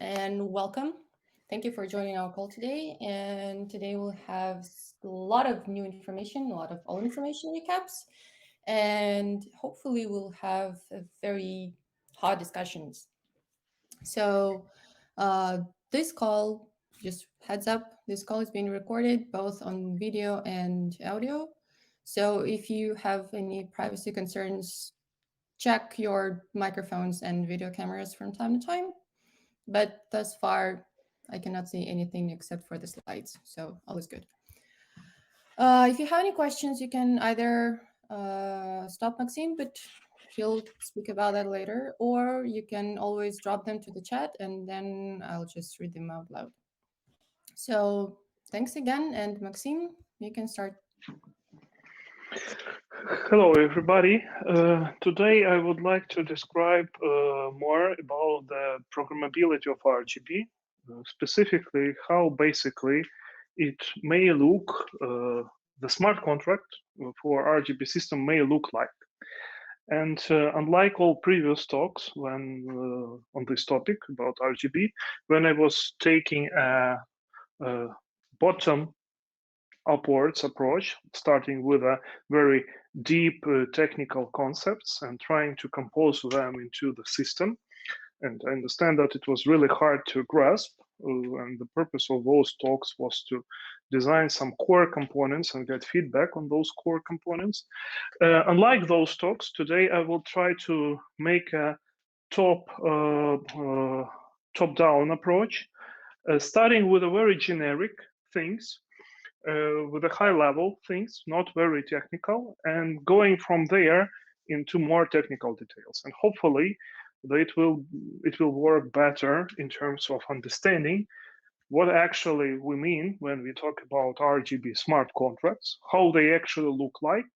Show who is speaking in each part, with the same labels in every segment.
Speaker 1: and welcome. Thank you for joining our call today. And today we'll have a lot of new information, a lot of old information recaps, and hopefully we'll have a very hot discussions. So this call, just heads up, this call is being recorded both on video and audio. So if you have any privacy concerns, check your microphones and video cameras from time to time. But thus far, I cannot see anything except for the slides. So all is good. If you have any questions, you can either stop Maxim, but he'll speak about that later, or you can always drop them to the chat and then I'll just read them out loud. So thanks again. And Maxim, you can start.
Speaker 2: Hello, everybody. Today I would like to describe more about the programmability of RGB, specifically how basically it may look, the smart contract for RGB system may look like. And unlike all previous talks when on this topic about RGB, when I was taking a bottom upwards approach, starting with a very deep technical concepts and trying to compose them into the system. And I understand that it was really hard to grasp. And the purpose of those talks was to design some core components and get feedback on those core components. Unlike those talks, today I will try to make a top-down approach, starting with a very generic things, with a high level things, not very technical, and going from there into more technical details. And hopefully it will work better in terms of understanding what actually we mean when we talk about RGB smart contracts, how they actually look like,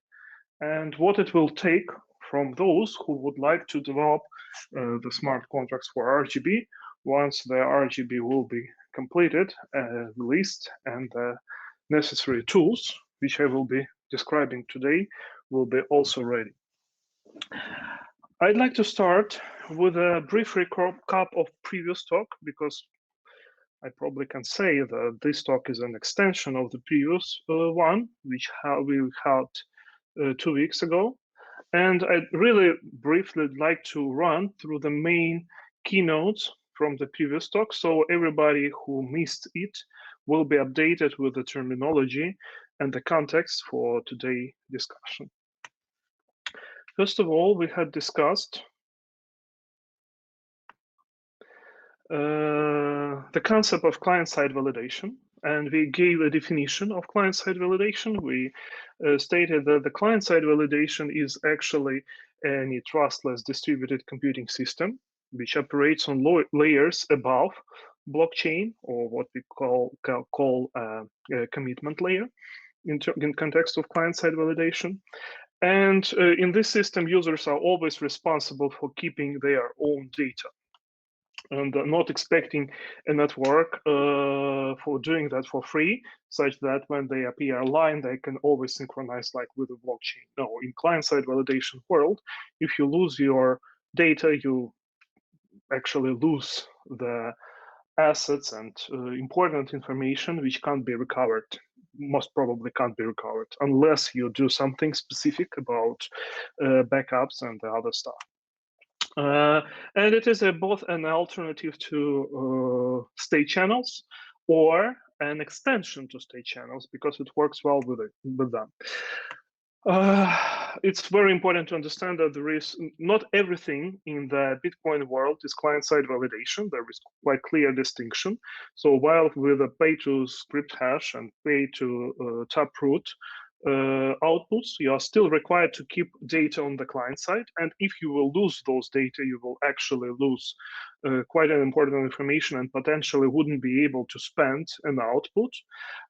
Speaker 2: and what it will take from those who would like to develop the smart contracts for RGB once the RGB will be completed, released, and necessary tools, which I will be describing today, will be also ready. I'd like to start with a brief recap of previous talk, because I probably can say that this talk is an extension of the previous one, which we had 2 weeks ago. And I'd really briefly like to run through the main keynotes from the previous talk, so everybody who missed it will be updated with the terminology and the context for today's discussion. First of all, we had discussed the concept of client-side validation, and we gave a definition of client-side validation. We stated that the client-side validation is actually any trustless distributed computing system which operates on layers above blockchain, or what we call a commitment layer in context of client-side validation. And in this system, users are always responsible for keeping their own data, and not expecting a network for doing that for free, such that when they appear online, they can always synchronize like with a blockchain. No, in client-side validation world, if you lose your data, you actually lose the assets and important information which can't be recovered, most probably can't be recovered, unless you do something specific about backups and the other stuff. And it is both an alternative to state channels or an extension to state channels, because it works well with them. It's very important to understand that there is not everything in the Bitcoin world is client-side validation. There is quite clear distinction. So while with a pay-to-script hash and pay-to-taproot outputs, you are still required to keep data on the client side. And if you will lose those data, you will actually lose quite an important information and potentially wouldn't be able to spend an output.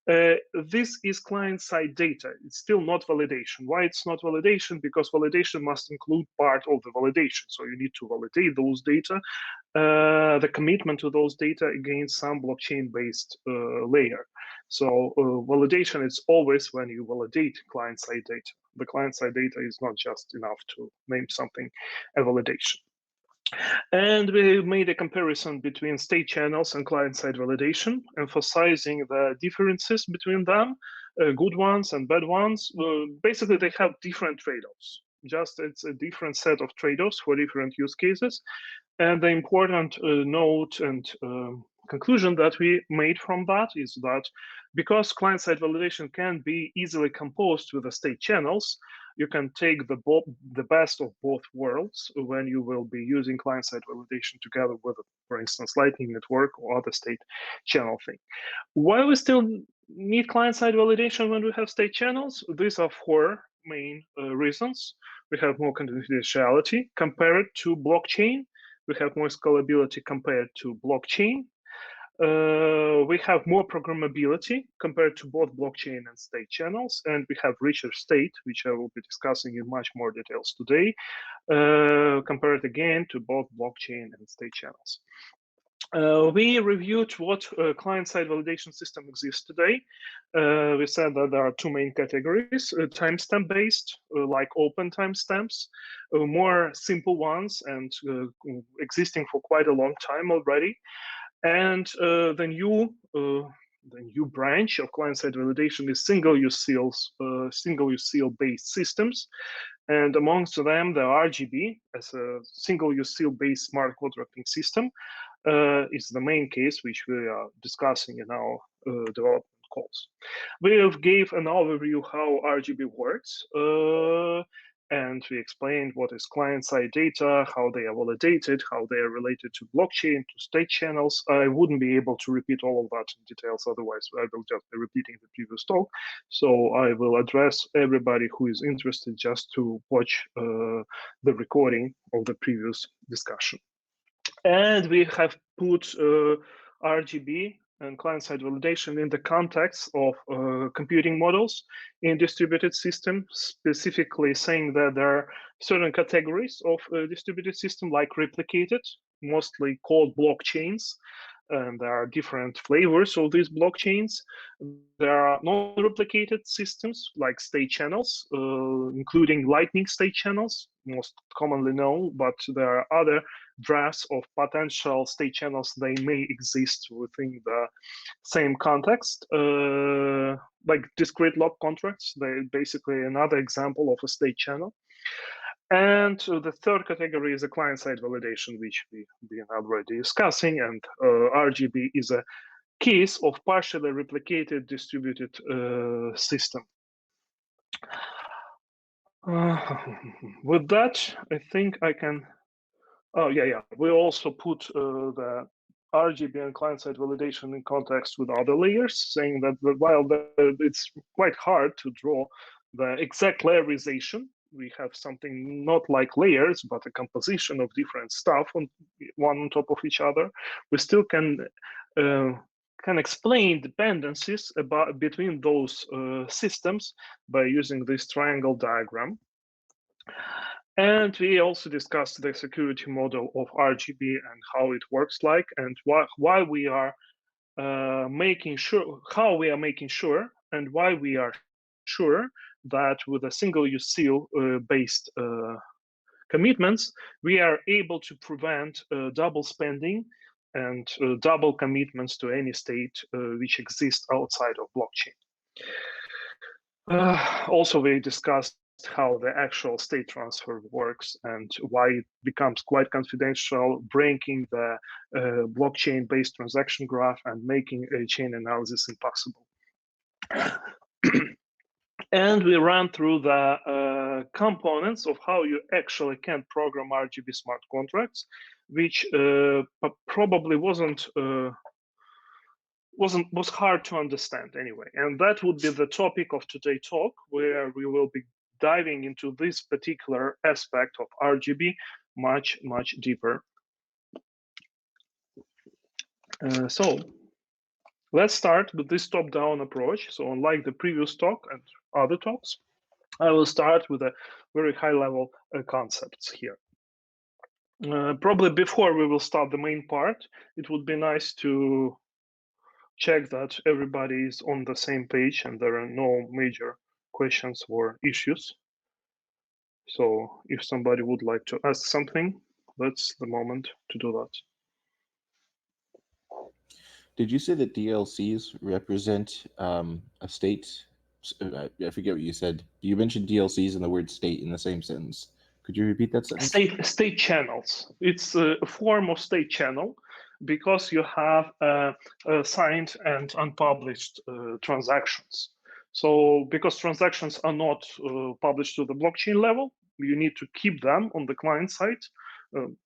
Speaker 2: This is client-side data. It's still not validation. Why it's not validation? Because validation must include part of the validation. So you need to validate those data, the commitment to those data against some blockchain-based layer. So validation is always when you validate client-side data. The client-side data is not just enough to name something a validation. And we made a comparison between state channels and client-side validation, emphasizing the differences between them, good ones and bad ones. Basically, they have different trade-offs. Just it's a different set of trade-offs for different use cases. And the important note and conclusion that we made from that is that because client-side validation can be easily composed with the state channels, you can take the best of both worlds when you will be using client-side validation together with, for instance, Lightning Network or other state channel thing. Why we still need client-side validation when we have state channels? These are four main reasons. We have more confidentiality compared to blockchain. We have more scalability compared to blockchain. We have more programmability compared to both blockchain and state channels, and we have richer state, which I will be discussing in much more details today, compared again to both blockchain and state channels. We reviewed what client-side validation system exists today. We said that there are two main categories, timestamp-based, like open timestamps, more simple ones and existing for quite a long time already. And the new branch of client-side validation is single-use seal based systems, and amongst them the RGB as a single-use seal based smart contracting system is the main case which we are discussing in our development calls. We gave an overview how RGB works. And we explained what is client-side data, how they are validated, how they are related to blockchain, to state channels. I wouldn't be able to repeat all of that in details, otherwise I will just be repeating the previous talk. So I will address everybody who is interested just to watch the recording of the previous discussion. And we have put RGB and client-side validation in the context of computing models in distributed systems, specifically saying that there are certain categories of distributed system, like replicated, mostly called blockchains. And there are different flavors of these blockchains. There are non-replicated systems like state channels, including Lightning state channels, most commonly known, but there are other drafts of potential state channels. They may exist within the same context, like discrete log contracts. They're basically another example of a state channel. And the third category is a client-side validation, which we've been already discussing. And RGB is a case of partially replicated distributed system. With that, I think I can. Oh, yeah. We also put the RGB and client-side validation in context with other layers, saying that while it's quite hard to draw the exact layerization, we have something not like layers, but a composition of different stuff on one on top of each other. We still can explain dependencies between those systems by using this triangle diagram. And we also discussed the security model of RGB and how it works like, and why we are making sure, how we are making sure, and why we are sure that with a single-use seal based commitments, we are able to prevent double spending and double commitments to any state which exists outside of blockchain. Also, we discussed how the actual state transfer works and why it becomes quite confidential, breaking the blockchain-based transaction graph and making a chain analysis impossible. And we ran through the components of how you actually can program RGB smart contracts, which probably was hard to understand anyway. And that would be the topic of today's talk, where we will be diving into this particular aspect of RGB much deeper. So let's start with this top-down approach. So unlike the previous talk and other talks, I will start with a very high-level concepts here. Probably before we will start the main part, it would be nice to check that everybody is on the same page and there are no major questions or issues. So if somebody would like to ask something, that's the moment to do that.
Speaker 3: Did you say that DLCs represent a state? I forget what you said. You mentioned DLCs and the word state in the same sentence. Could you repeat that sentence?
Speaker 2: State channels. It's a form of state channel because you have signed and unpublished transactions. So because transactions are not published to the blockchain level, you need to keep them on the client side,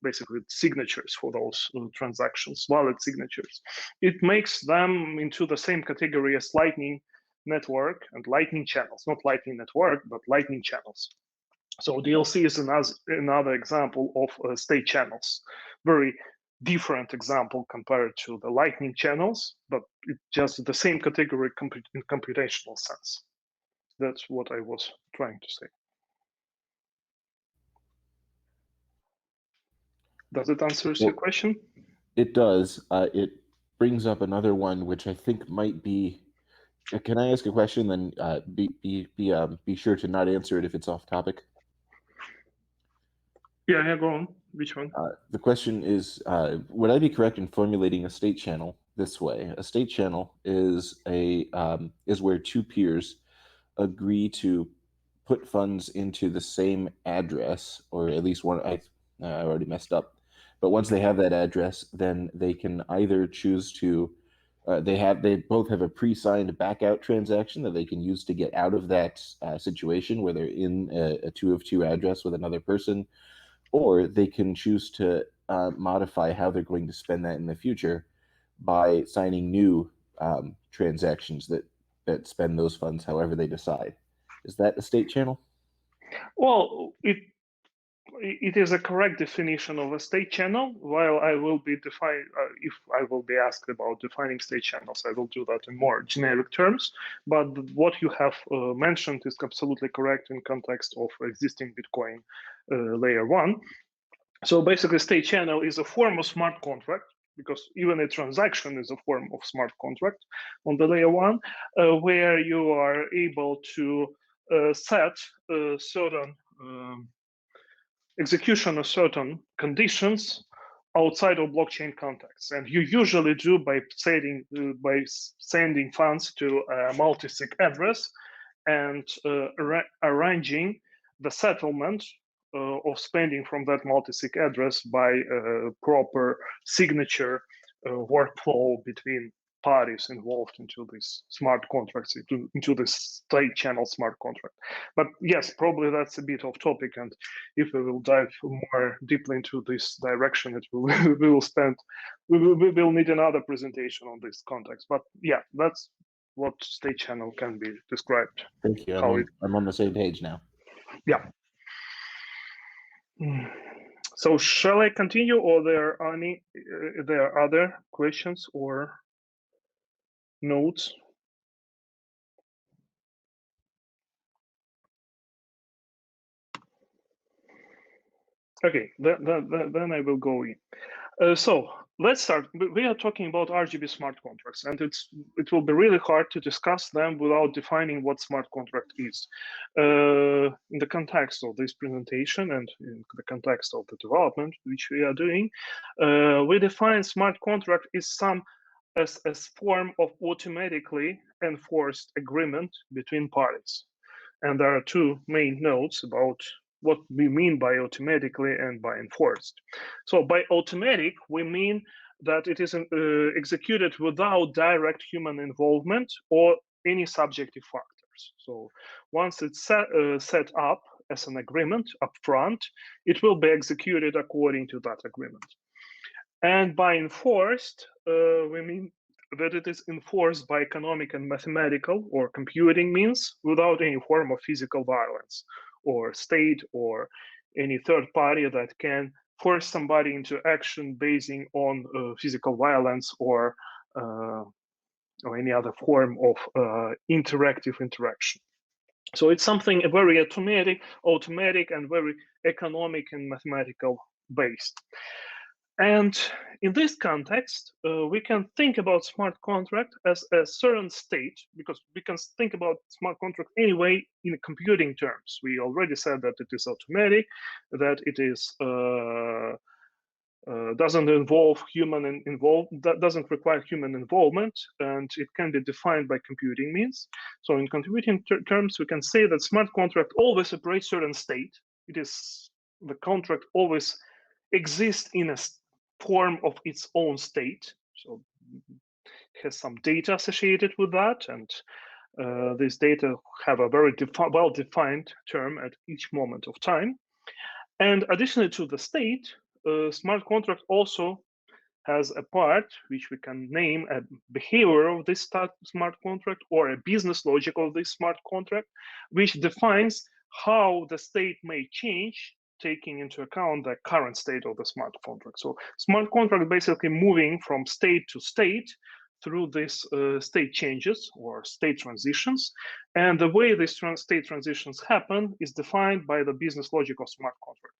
Speaker 2: basically signatures for those transactions, valid signatures. It makes them into the same category as Lightning Network and Lightning channels, not Lightning Network, but Lightning channels. So DLC is another example of state channels, very different example compared to the Lightning channels, but it's just the same category in computational sense. That's what I was trying to say. Does it answer your question?
Speaker 3: It does. It brings up another one, which I think might be. Can I ask a question? Then be sure to not answer it if it's off topic.
Speaker 2: Yeah, go on. Which one?
Speaker 3: The question is, would I be correct in formulating a state channel this way? A state channel is where two peers agree to put funds into the same address, or at least one. I already messed up. But once they have that address, then they can either choose to. They both have a pre-signed back-out transaction that they can use to get out of that situation where they're in a 2 of 2 address with another person, or they can choose to modify how they're going to spend that in the future by signing new transactions that spend those funds however they decide. Is that a state channel?
Speaker 2: Well, it is a correct definition of a state channel. While I will be if I will be asked about defining state channels, I will do that in more generic terms. But what you have mentioned is absolutely correct in context of existing Bitcoin layer 1. So basically, state channel is a form of smart contract, because even a transaction is a form of smart contract on the layer 1, where you are able to set certain execution of certain conditions outside of blockchain context, and you usually do by sending funds to a multi-sig address and arranging the settlement of spending from that multi-sig address by proper signature workflow between parties involved into this smart contracts, into this state channel smart contract. But yes, probably that's a bit off topic, and if we will dive more deeply into this direction, we will need another presentation on this context. But yeah, that's what state channel can be described.
Speaker 3: Thank you. I'm on the same page now.
Speaker 2: Yeah. So shall I continue, or there are other questions or notes? Okay, then I will go in. So let's start. We are talking about RGB smart contracts, and it will be really hard to discuss them without defining what smart contract is. In the context of this presentation and in the context of the development which we are doing, we define smart contract as form of automatically enforced agreement between parties. And there are two main notes about what we mean by automatically and by enforced. So by automatic, we mean that it is executed without direct human involvement or any subjective factors. So once it's set up as an agreement upfront, it will be executed according to that agreement. And by enforced, we mean that it is enforced by economic and mathematical or computing means without any form of physical violence or state or any third party that can force somebody into action basing on physical violence or any other form of interactive interaction. So it's something very automatic and very economic and mathematical based. And in this context, we can think about smart contract as a certain state, because we can think about smart contract anyway in computing terms. We already said that it is automatic, that it is doesn't require human involvement, and it can be defined by computing means. So in computing terms, we can say that smart contract always operates certain state. The contract always exists in a form of its own state. So it has some data associated with that, and these data have a very well-defined term at each moment of time. And additionally to the state, smart contract also has a part which we can name a behavior of this smart contract or a business logic of this smart contract, which defines how the state may change, taking into account the current state of the smart contract. So smart contract basically moving from state to state through these state changes or state transitions. And the way these state transitions happen is defined by the business logic of smart contract.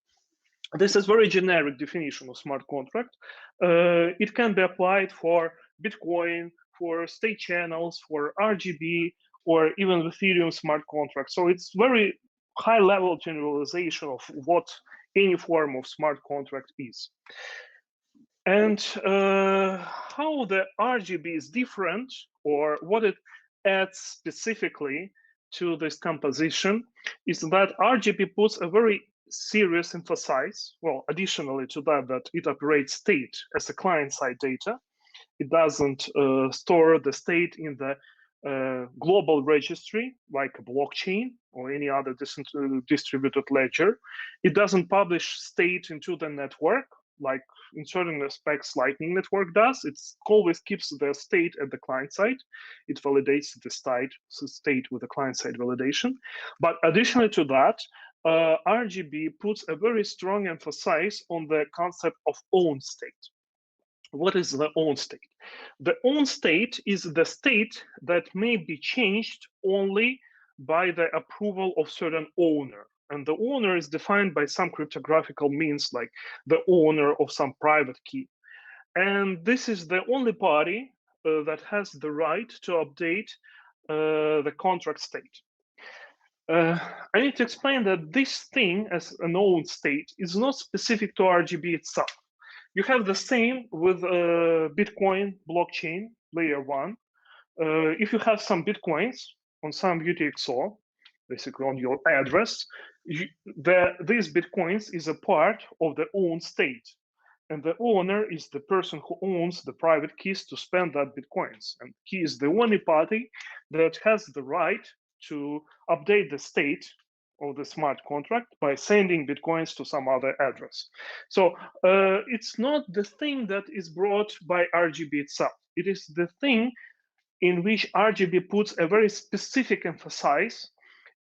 Speaker 2: This is very generic definition of smart contract. It can be applied for Bitcoin, for state channels, for RGB, or even Ethereum smart contract. So it's very high level generalization of what any form of smart contract is. And how the RGB is different, or what it adds specifically to this composition, is that RGB puts a very serious emphasis, well, additionally to that it operates state as a client-side data. It doesn't store the state in the global registry, like a blockchain or any other distributed ledger. It doesn't publish state into the network, like in certain aspects Lightning Network does. It always keeps the state at the client side. It validates the state with the client-side validation. But additionally to that, RGB puts a very strong emphasis on the concept of own state. What is the own state? The own state is the state that may be changed only by the approval of certain owner. And the owner is defined by some cryptographical means, like the owner of some private key. And this is the only party that has the right to update the contract state. I need to explain that this thing as an own state is not specific to RGB itself. You have the same with Bitcoin blockchain layer 1. If you have some Bitcoins on some UTXO, basically on your address, these Bitcoins is a part of the own state. And the owner is the person who owns the private keys to spend that Bitcoins. And he is the only party that has the right to update the state of the smart contract by sending Bitcoins to some other address. So it's not the thing that is brought by RGB itself. It is the thing in which RGB puts a very specific emphasis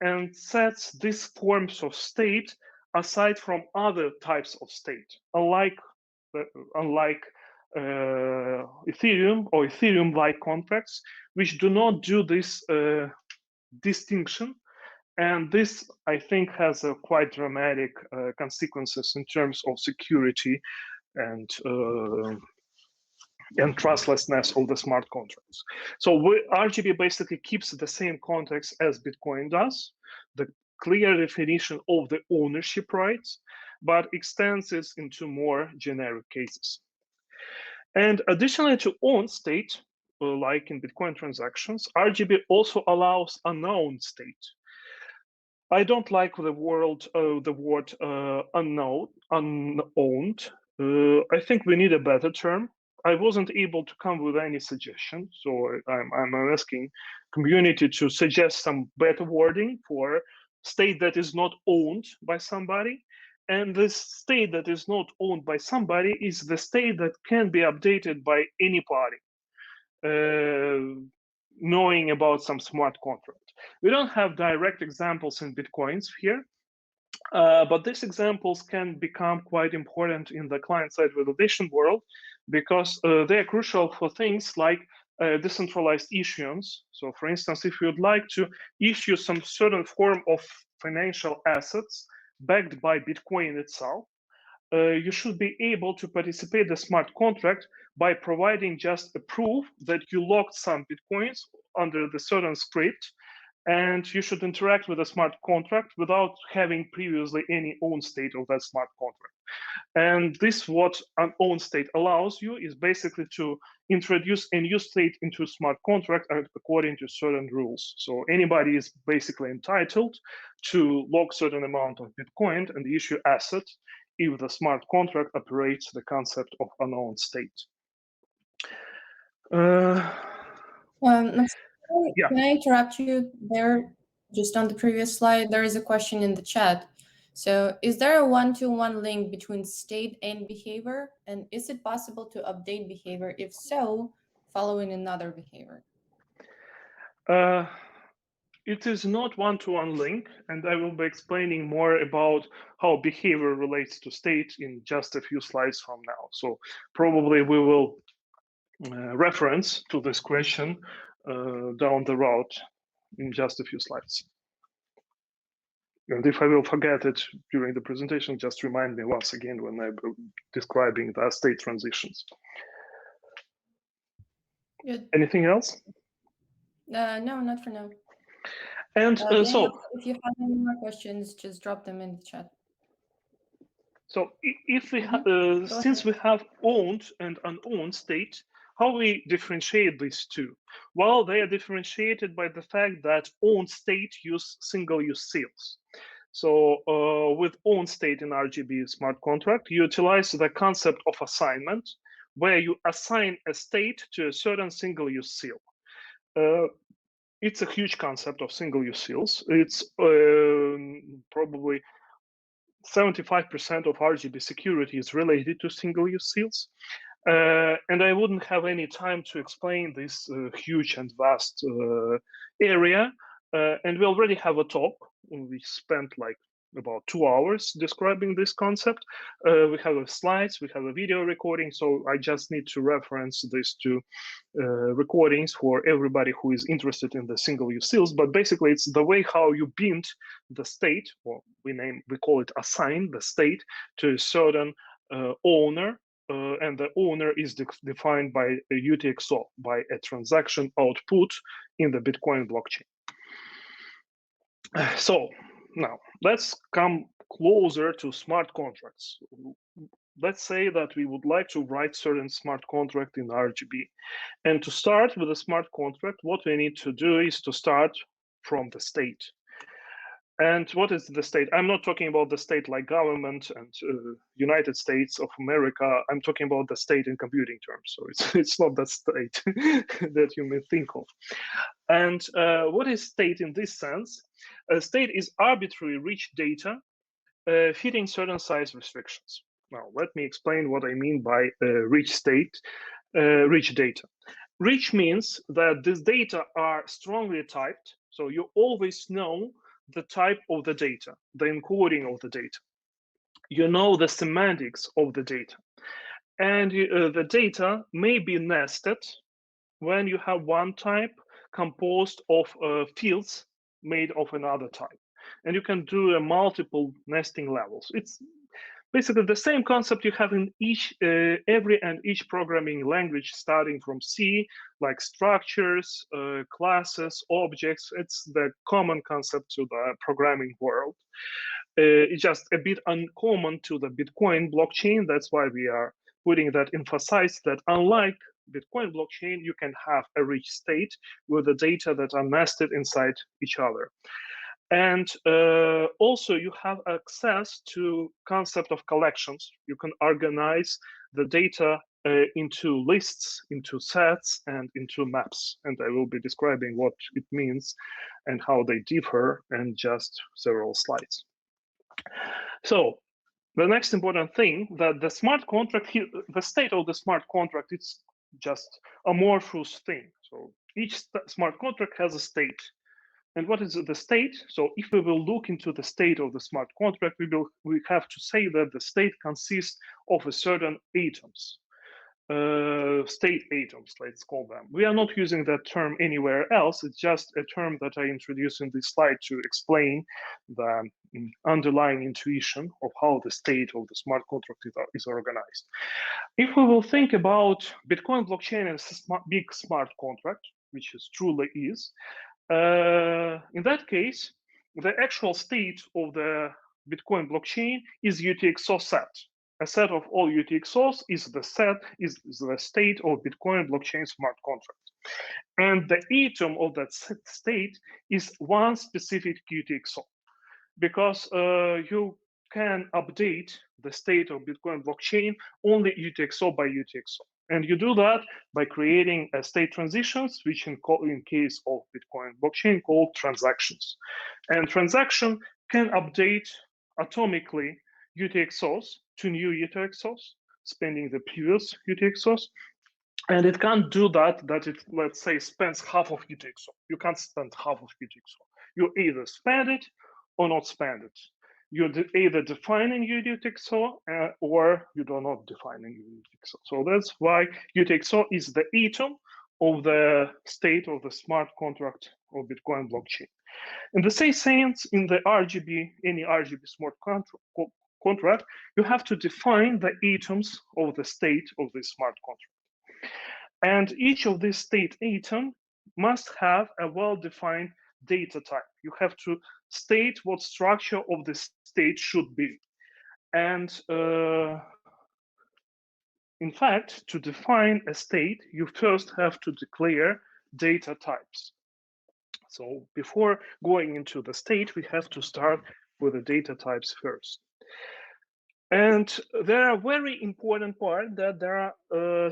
Speaker 2: and sets these forms of state aside from other types of state, unlike Ethereum or Ethereum-like contracts, which do not do this distinction. And this, I think, has a quite dramatic consequences in terms of security and trustlessness of the smart contracts. So RGB basically keeps the same context as Bitcoin does, the clear definition of the ownership rights, but extends it into more generic cases. And additionally to own state, like in Bitcoin transactions, RGB also allows unknown state. I don't like the word unowned. I think we need a better term. I wasn't able to come with any suggestion, so I'm asking community to suggest some better wording for state that is not owned by somebody. And this state that is not owned by somebody is the state that can be updated by any party, knowing about some smart contract. We don't have direct examples in Bitcoins here, but these examples can become quite important in the client-side validation world because they are crucial for things like decentralized issuance. So for instance, if you'd like to issue some certain form of financial assets backed by Bitcoin itself, you should be able to participate in the smart contract by providing just a proof that you locked some Bitcoins under the certain script, and you should interact with a smart contract without having previously any own state of that smart contract. And this, what unowned state allows you, is basically to introduce a new state into a smart contract according to certain rules. So anybody is basically entitled to lock certain amount of Bitcoin and issue asset if the smart contract operates the concept of unknown state. Yeah.
Speaker 1: Can I interrupt you there? Just on the previous slide, there is a question in the chat. So is there a one-to-one link between state and behavior? And is it possible to update behavior? If so, following another behavior?
Speaker 2: It is not one-to-one link, and I will be explaining more about how behavior relates to state in just a few slides from now. So probably we will reference to this question down the road in just a few slides. And if I will forget it during the presentation, just remind me once again when I'm describing the state transitions.
Speaker 1: Good.
Speaker 2: Anything else?
Speaker 1: No, not for now.
Speaker 2: And so,
Speaker 1: if you have any more questions, just drop them in the chat.
Speaker 2: So if we since we have owned and unowned state, how we differentiate these two? Well, they are differentiated by the fact that owned state use single-use seals. So with owned state in RGB smart contract, you utilize the concept of assignment, where you assign a state to a certain single-use seal. It's a huge concept of single-use seals. It's probably 75% of RGB security is related to single-use seals. And I wouldn't have any time to explain this huge and vast area. And we already have a talk. We spent like about 2 hours describing this concept. We have slides, we have a video recording, so I just need to reference these two recordings for everybody who is interested in the single-use seals. But basically, it's the way how you bind the state, or we call it assign the state to a certain owner, and the owner is defined by a UTXO, by a transaction output in the Bitcoin blockchain. So now let's come closer to smart contracts. Let's say that we would like to write certain smart contract in RGB. And to start with a smart contract, what we need to do is to start from the state. And what is the state? I'm not talking about the state like government and United States of America. I'm talking about the state in computing terms. So it's not that state that you may think of. And what is state in this sense? A state is arbitrary rich data fitting certain size restrictions. Now, let me explain what I mean by rich state, rich data. Rich means that these data are strongly typed, so you always know the type of the data, the encoding of the data. You know the semantics of the data. And the data may be nested when you have one type composed of fields made of another type. And you can do multiple nesting levels. It's basically the same concept you have in every programming language, starting from C, like structures, classes, objects. It's the common concept to the programming world. It's just a bit uncommon to the Bitcoin blockchain. That's why we are putting that emphasize that unlike Bitcoin blockchain, you can have a rich state with the data that are nested inside each other. And also you have access to concept of collections. You can organize the data into lists, into sets, and into maps. And I will be describing what it means and how they differ in just several slides. So the next important thing that the smart contract, the state of the smart contract, it's just amorphous thing. So each smart contract has a state. And what is the state? So if we will look into the state of the smart contract, we have to say that the state consists of a certain atoms, state atoms, let's call them. We are not using that term anywhere else. It's just a term that I introduced in this slide to explain the underlying intuition of how the state of the smart contract is organized. If we will think about Bitcoin blockchain as a big smart contract, which it truly is, in that case, the actual state of the Bitcoin blockchain is UTXO set. A set of all UTXOs is the state of Bitcoin blockchain smart contract. And the atom of that state is one specific UTXO, because you can update the state of Bitcoin blockchain only UTXO by UTXO. And you do that by creating a state transitions, which in case of Bitcoin blockchain called transactions. And transaction can update atomically UTXOs to new UTXOs, spending the previous UTXOs. And it can't do that it, let's say, spends half of UTXO. You can't spend half of UTXO. You either spend it or not spend it. You're either defining UTXO or you do not define UTXO. So that's why UTXO is the atom of the state of the smart contract of Bitcoin blockchain. In the same sense, in the RGB, any RGB smart contract, you have to define the atoms of the state of the smart contract. And each of these state atoms must have a well-defined data type. You have to state what structure of the state should be. And in fact, to define a state, you first have to declare data types. So before going into the state, we have to start with the data types first. And there are very important part that there are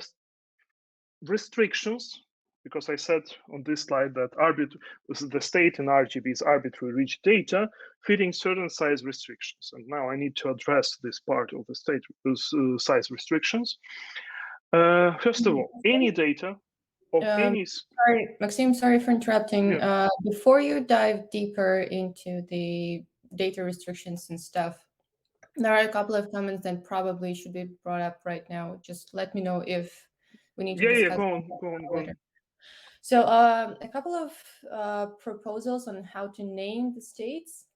Speaker 2: restrictions, because I said on this slide that the state in RGB is arbitrary rich data fitting certain size restrictions. And now I need to address this part of the state size restrictions. First of all, any data of any...
Speaker 1: Sorry, Maxim, sorry for interrupting. Yeah. Before you dive deeper into the data restrictions and stuff, there are a couple of comments that probably should be brought up right now. Just let me know if we need to discuss.
Speaker 2: Go on.
Speaker 1: So a couple of proposals on how to name the states.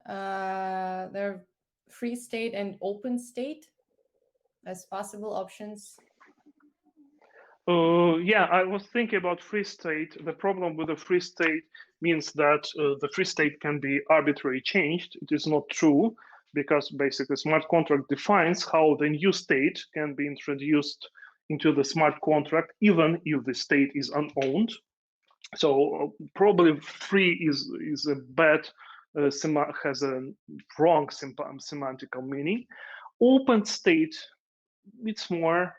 Speaker 1: There are free state and open state as possible options.
Speaker 2: Yeah, I was thinking about free state. The problem with the free state means that the free state can be arbitrarily changed. It is not true, because basically smart contract defines how the new state can be introduced into the smart contract, even if the state is unowned. So probably free is a bad, has a wrong semantic meaning. Open state, it's more,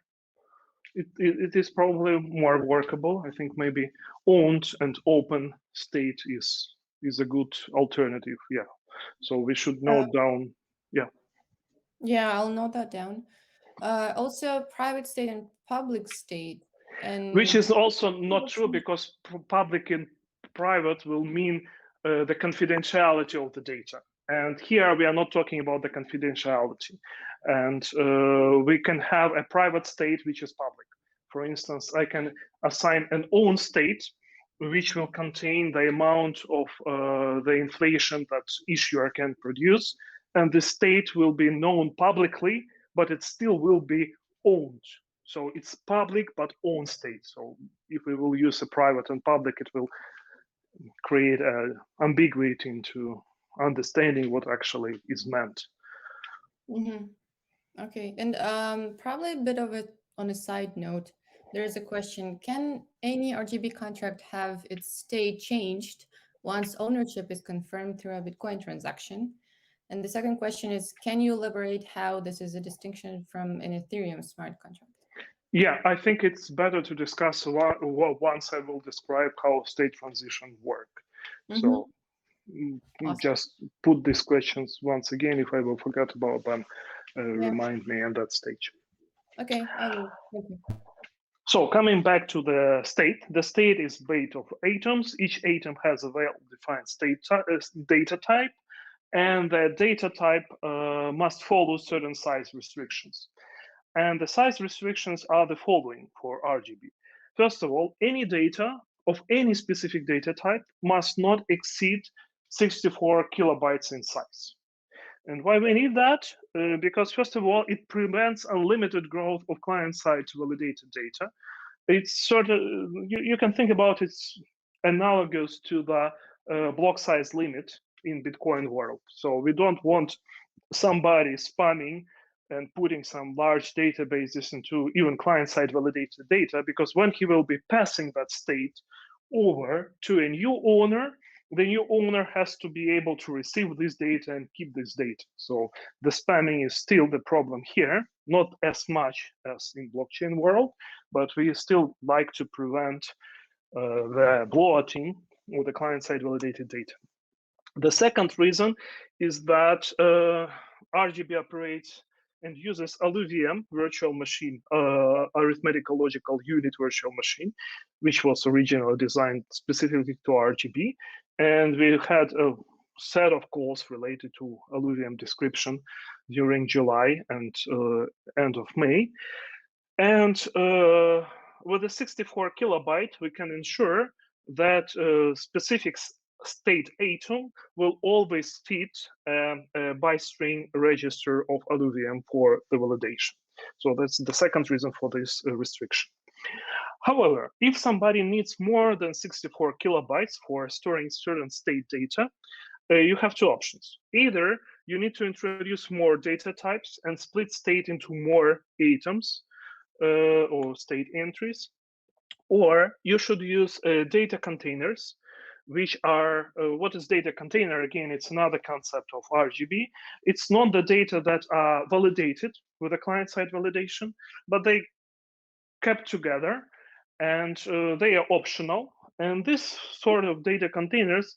Speaker 2: it is probably more workable. I think maybe owned and open state is a good alternative. Yeah. So we should note down. Yeah.
Speaker 1: Yeah, I'll note that down. Also, private state and public state. And
Speaker 2: which is also not true, because public and private will mean the confidentiality of the data. And here we are not talking about the confidentiality. And we can have a private state which is public. For instance, I can assign an own state which will contain the amount of the inflation that issuer can produce. And the state will be known publicly, but it still will be owned. So it's public but owned state. So if we will use a private and public, it will create an ambiguity into understanding what actually is meant.
Speaker 1: Mm-hmm. Okay, and probably a bit of it on a side note, there is a question: can any RGB contract have its state changed once ownership is confirmed through a Bitcoin transaction? And the second question is, can you elaborate how this is a distinction from an Ethereum smart contract?
Speaker 2: Yeah, I think it's better to discuss once I will describe how state transition work. Mm-hmm. So awesome. Just put these questions once again. If I will forget about them, remind me at that stage.
Speaker 1: Okay, I will. Thank you.
Speaker 2: So coming back to the state is made of atoms. Each atom has a well-defined data type, and the data type must follow certain size restrictions. And the size restrictions are the following for RGB. First of all, any data of any specific data type must not exceed 64 kilobytes in size. And why we need that? Because first of all, it prevents unlimited growth of client-side validated data. It's sort of, you can think about it's analogous to the block size limit in Bitcoin world. So we don't want somebody spamming and putting some large databases into even client-side validated data, because when he will be passing that state over to a new owner, the new owner has to be able to receive this data and keep this data. So the spamming is still the problem here, not as much as in blockchain world, but we still like to prevent the bloating of the client-side validated data. The second reason is that RGB operates and uses LUVM virtual machine, arithmetical logical unit virtual machine, which was originally designed specifically to RGB. And we had a set of calls related to LUVM description during July and end of May. And with a 64 kilobyte, we can ensure that specific state atom will always fit a by-string register of LUVM for the validation. So that's the second reason for this restriction. However, if somebody needs more than 64 kilobytes for storing certain state data, you have two options. Either you need to introduce more data types and split state into more atoms or state entries, or you should use data containers, which are, what is data container? Again, it's another concept of RGB. It's not the data that are validated with a client-side validation, but they kept together and they are optional. And this sort of data containers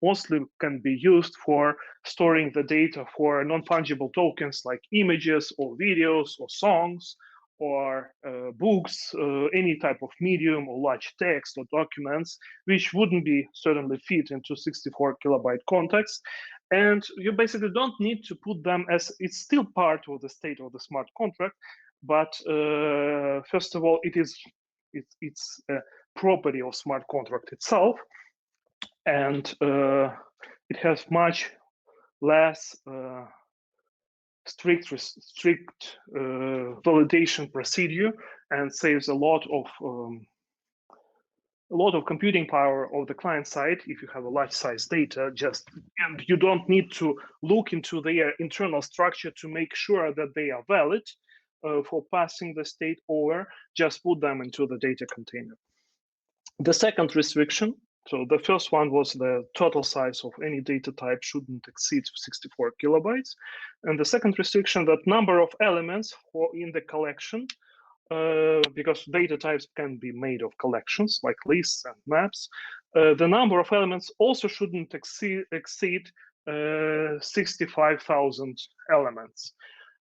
Speaker 2: mostly can be used for storing the data for non-fungible tokens like images or videos or songs or books, any type of medium or large text or documents, which wouldn't be certainly fit into 64 kilobyte context. And you basically don't need to put them as, it's still part of the state of the smart contract, but first of all, it's a property of smart contract itself, and it has much less strict validation procedure and saves a lot of computing power of the client side if you have a large size data, and you don't need to look into their internal structure to make sure that they are valid for passing the state over, just put them into the data container. The second restriction, so the first one was the total size of any data type shouldn't exceed 64 kilobytes. And the second restriction, that number of elements in the collection, because data types can be made of collections like lists and maps, the number of elements also shouldn't exceed 65,000 elements.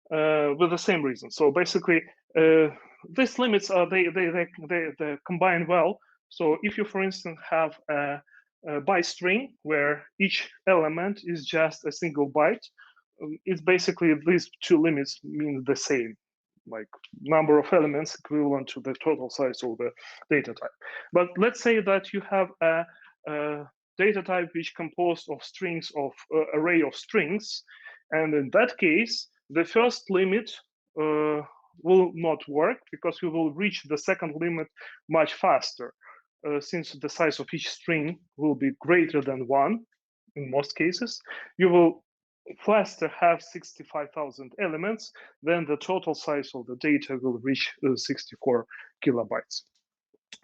Speaker 2: With the same reason. So basically, these limits are they combine well. So if you, for instance, have a byte string where each element is just a single byte, it's basically these two limits mean the same, like number of elements equivalent to the total size of the data type. But let's say that you have a data type which composed of strings of array of strings, and in that case, the first limit will not work because you will reach the second limit much faster, since the size of each string will be greater than 1 in most cases. You will faster have 65,000 elements, then the total size of the data will reach 64 kilobytes.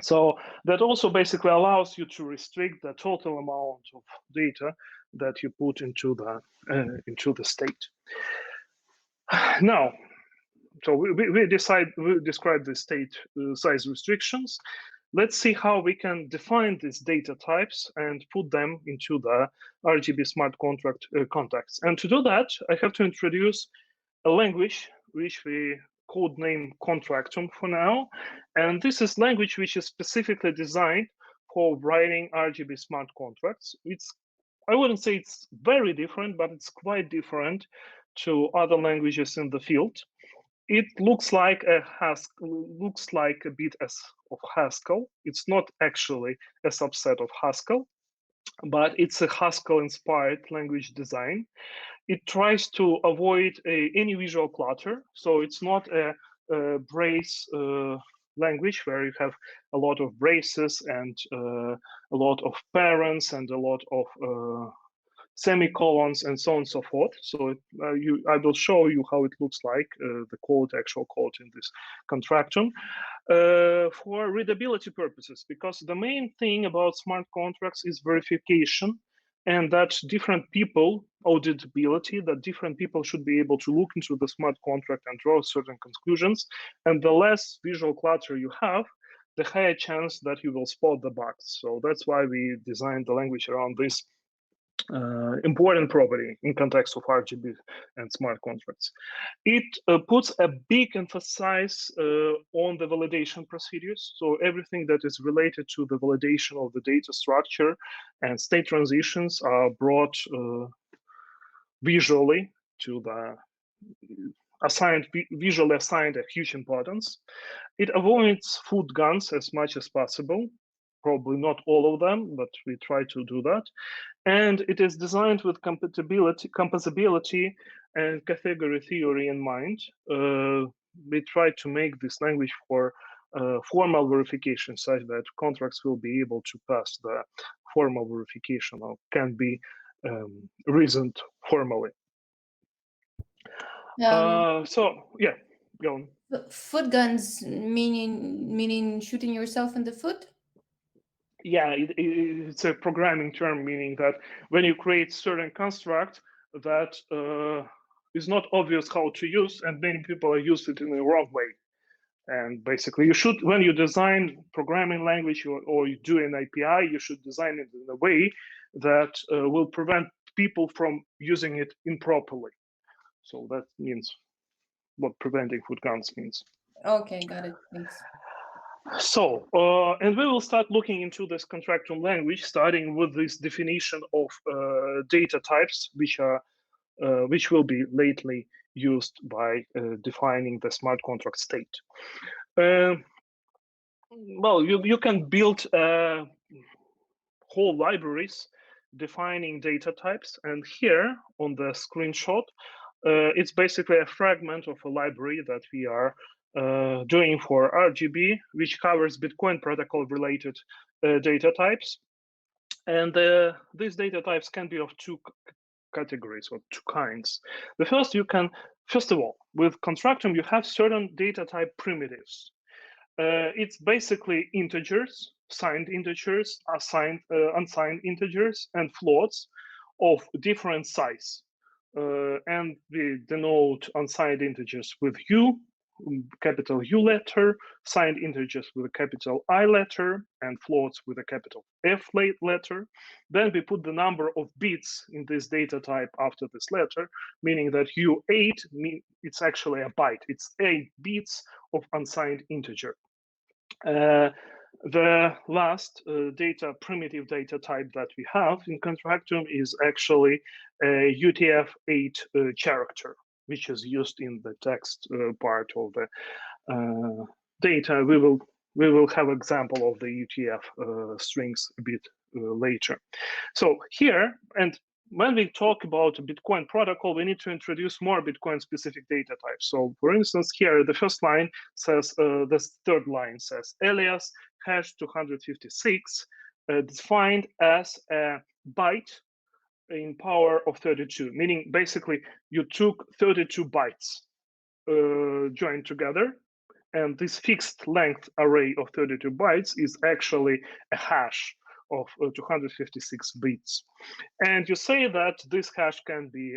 Speaker 2: So that also basically allows you to restrict the total amount of data that you put into the state. Now, so we describe the state size restrictions. Let's see how we can define these data types and put them into the RGB smart contract context. And to do that, I have to introduce a language which we codename Contractum for now. And this is language which is specifically designed for writing RGB smart contracts. I wouldn't say it's very different, but it's quite different to other languages in the field. It looks like a bit of Haskell. It's not actually a subset of Haskell, but it's a Haskell-inspired language design. It tries to avoid any visual clutter, so it's not a brace language where you have a lot of braces and a lot of parents and a lot of semicolons, and so on and so forth. So I will show you how it looks like, the code, actual code in this Contractum, for readability purposes, because the main thing about smart contracts is verification, and that different people, auditability, that different people should be able to look into the smart contract and draw certain conclusions. And the less visual clutter you have, the higher chance that you will spot the bugs. So that's why we designed the language around this important property in context of RGB and smart contracts. It puts a big emphasis on the validation procedures. So everything that is related to the validation of the data structure and state transitions are brought visually to the visually assigned a huge importance. It avoids food guns as much as possible. Probably not all of them, but we try to do that. And it is designed with composability and category theory in mind. We try to make this language for formal verification such that contracts will be able to pass the formal verification or can be reasoned formally. So yeah, go on.
Speaker 1: Foot guns meaning shooting yourself in the foot?
Speaker 2: Yeah, it's a programming term, meaning that when you create certain construct that is not obvious how to use, and many people are used it in the wrong way. And basically, you should, when you design programming language or you do an API, you should design it in a way that will prevent people from using it improperly. So that means what preventing foot guns means.
Speaker 1: Okay, got it. Thanks.
Speaker 2: So, and we will start looking into this Contractum language, starting with this definition of data types, which will be lately used by defining the smart contract state. Well, you can build whole libraries defining data types, and here on the screenshot, it's basically a fragment of a library that we are doing for RGB, which covers Bitcoin protocol related data types. And these data types can be of two categories or two kinds. The first, first of all, with Contractum, you have certain data type primitives. It's basically integers, signed integers, unsigned integers, and floats of different size. And we denote unsigned integers with U, capital U letter, signed integers with a capital I letter, and floats with a capital F letter. Then we put the number of bits in this data type after this letter, meaning that U8, it's actually a byte. It's 8 bits of unsigned integer. The last primitive data type that we have in Contractum is actually a UTF-8 character, which is used in the text part of the data. We will have example of the UTF strings a bit later. So here, and when we talk about a Bitcoin protocol, we need to introduce more Bitcoin-specific data types. So, for instance, here the first line says, the third line says, alias hash 256 defined as a byte in power of 32, meaning basically you took 32 bytes joined together, and this fixed length array of 32 bytes is actually a hash of 256 bits. And you say that this hash can be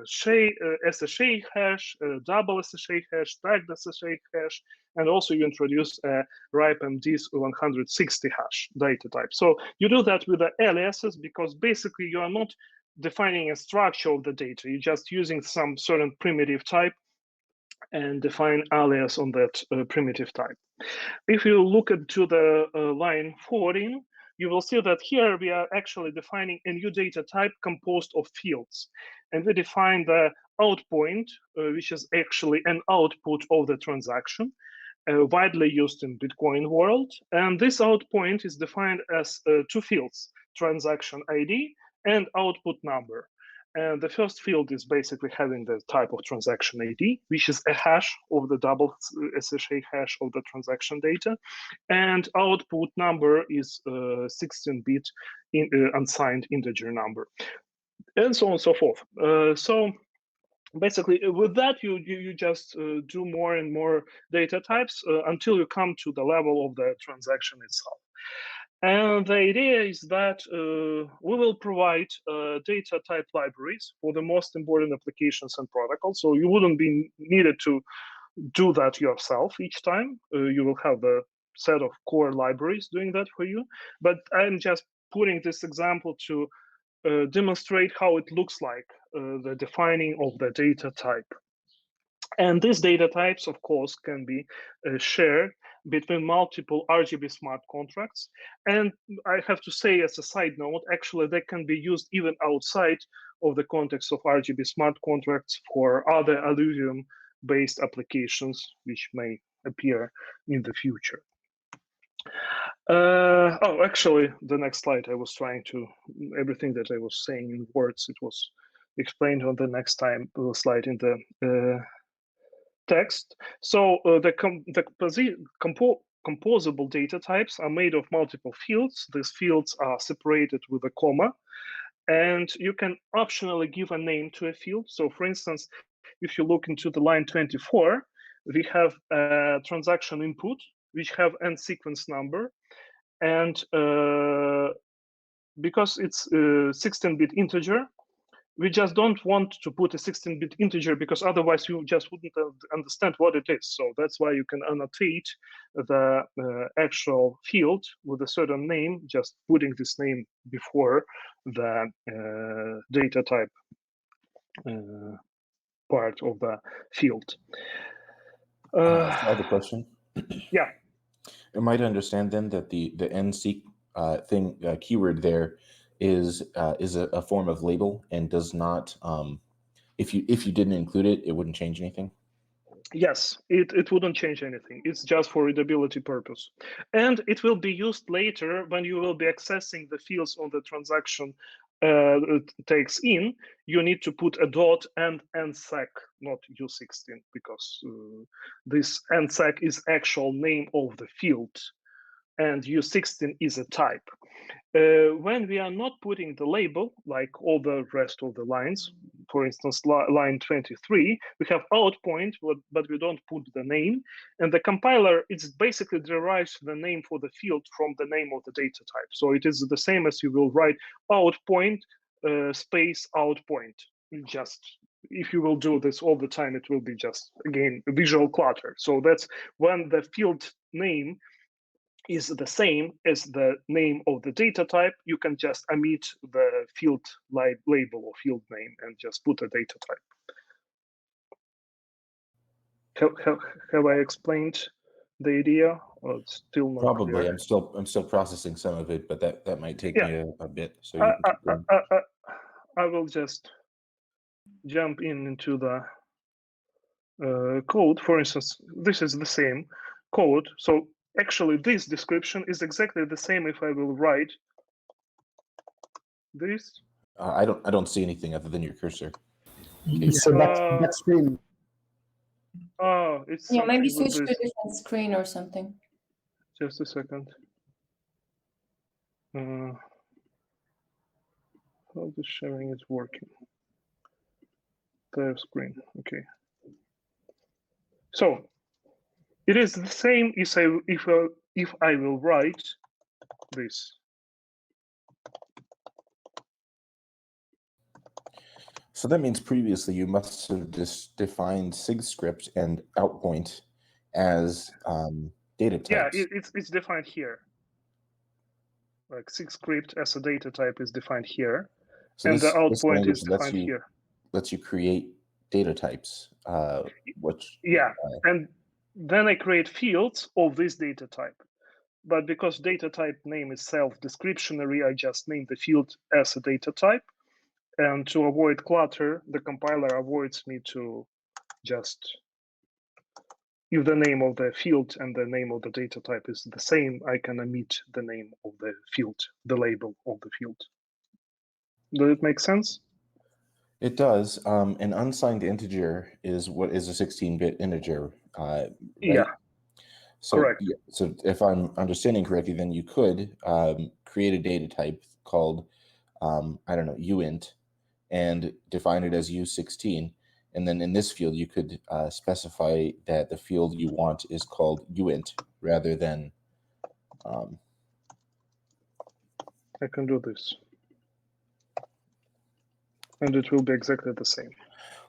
Speaker 2: SHA hash, double SHA hash, tagged SHA hash, and also you introduce a RIPE-MD 160 hash data type. So you do that with the aliases because basically you are not defining a structure of the data. You're just using some certain primitive type and define alias on that primitive type. If you look into the line 14, you will see that here we are actually defining a new data type composed of fields. And we define the out point, which is actually an output of the transaction, widely used in Bitcoin world. And this out point is defined as two fields, transaction ID and output number. And the first field is basically having the type of transaction ID, which is a hash of the double SHA hash of the transaction data. And output number is 16-bit unsigned integer number. and so on and so forth. So basically, with that, you just do more and more data types until you come to the level of the transaction itself. And the idea is that we will provide data type libraries for the most important applications and protocols. So you wouldn't be needed to do that yourself each time. You will have a set of core libraries doing that for you. But I'm just putting this example to demonstrate how it looks like, the defining of the data type. And these data types, of course, can be shared between multiple RGB smart contracts. And I have to say, as a side note, actually, they can be used even outside of the context of RGB smart contracts for other Alluvium-based applications, which may appear in the future. Oh, actually, the next slide, I was trying to, everything that I was saying in words, it was explained on the next time slide in the text. So the composable data types are made of multiple fields. These fields are separated with a comma, and you can optionally give a name to a field. So for instance, if you look into the line 24, we have a transaction input, which have end sequence number. And because it's a 16-bit integer, we just don't want to put a 16-bit integer because otherwise you just wouldn't understand what it is. So that's why you can annotate the actual field with a certain name, just putting this name before the data type part of the field.
Speaker 3: I have a question.
Speaker 2: Yeah.
Speaker 3: Am I to understand then that the nseq keyword there is a form of label and does not, if you didn't include it, it wouldn't change anything?
Speaker 2: Yes, it wouldn't change anything. It's just for readability purpose. And it will be used later when you will be accessing the fields on the transaction it takes in. You need to put a dot and nsec, not u16, because this nsec is actual name of the field, and u16 is a type. When we are not putting the label, like all the rest of the lines, for instance, line 23, we have out point, but we don't put the name. And the compiler, it's basically derives the name for the field from the name of the data type. So it is the same as you will write out point space out point. Just if you will do this all the time, it will be just, again, a visual clutter. So that's when the field name is the same as the name of the data type, you can just omit the field label or field name and just put a data type. Have I explained the idea, or it's still not
Speaker 3: Probably.
Speaker 2: clear?
Speaker 3: I'm still processing some of it, but that might take me a bit. So you can keep going.
Speaker 2: I will just jump into the code. For instance, this is the same code. So actually, this description is exactly the same if I will write this.
Speaker 3: I don't see anything other than your cursor.
Speaker 4: So that screen.
Speaker 2: Oh, it's
Speaker 1: Yeah, maybe
Speaker 2: something with
Speaker 1: switch to a
Speaker 2: this.
Speaker 1: different screen or something.
Speaker 2: Just a second. How the sharing is working. The screen, okay. So it is the same if I will write this.
Speaker 3: So that means previously you must have just defined sig script and outpoint as data types.
Speaker 2: Yeah, it's defined here. Like sig script as a data type is defined here, so and the outpoint is defined here.
Speaker 3: Lets you create data types, which
Speaker 2: and then I create fields of this data type. But because data type name is self-descriptionary, I just name the field as a data type. And to avoid clutter, the compiler avoids me to just, if the name of the field and the name of the data type is the same, I can omit the name of the field, the label of the field. Does it make sense?
Speaker 3: It does. An unsigned integer is what is a 16-bit integer, right?
Speaker 2: Yeah.
Speaker 3: So,
Speaker 2: correct.
Speaker 3: So if I'm understanding correctly, then you could create a data type called, I don't know, uint, and define it as U16. And then in this field, you could specify that the field you want is called uint rather than.
Speaker 2: I can do this. And it will be exactly the same.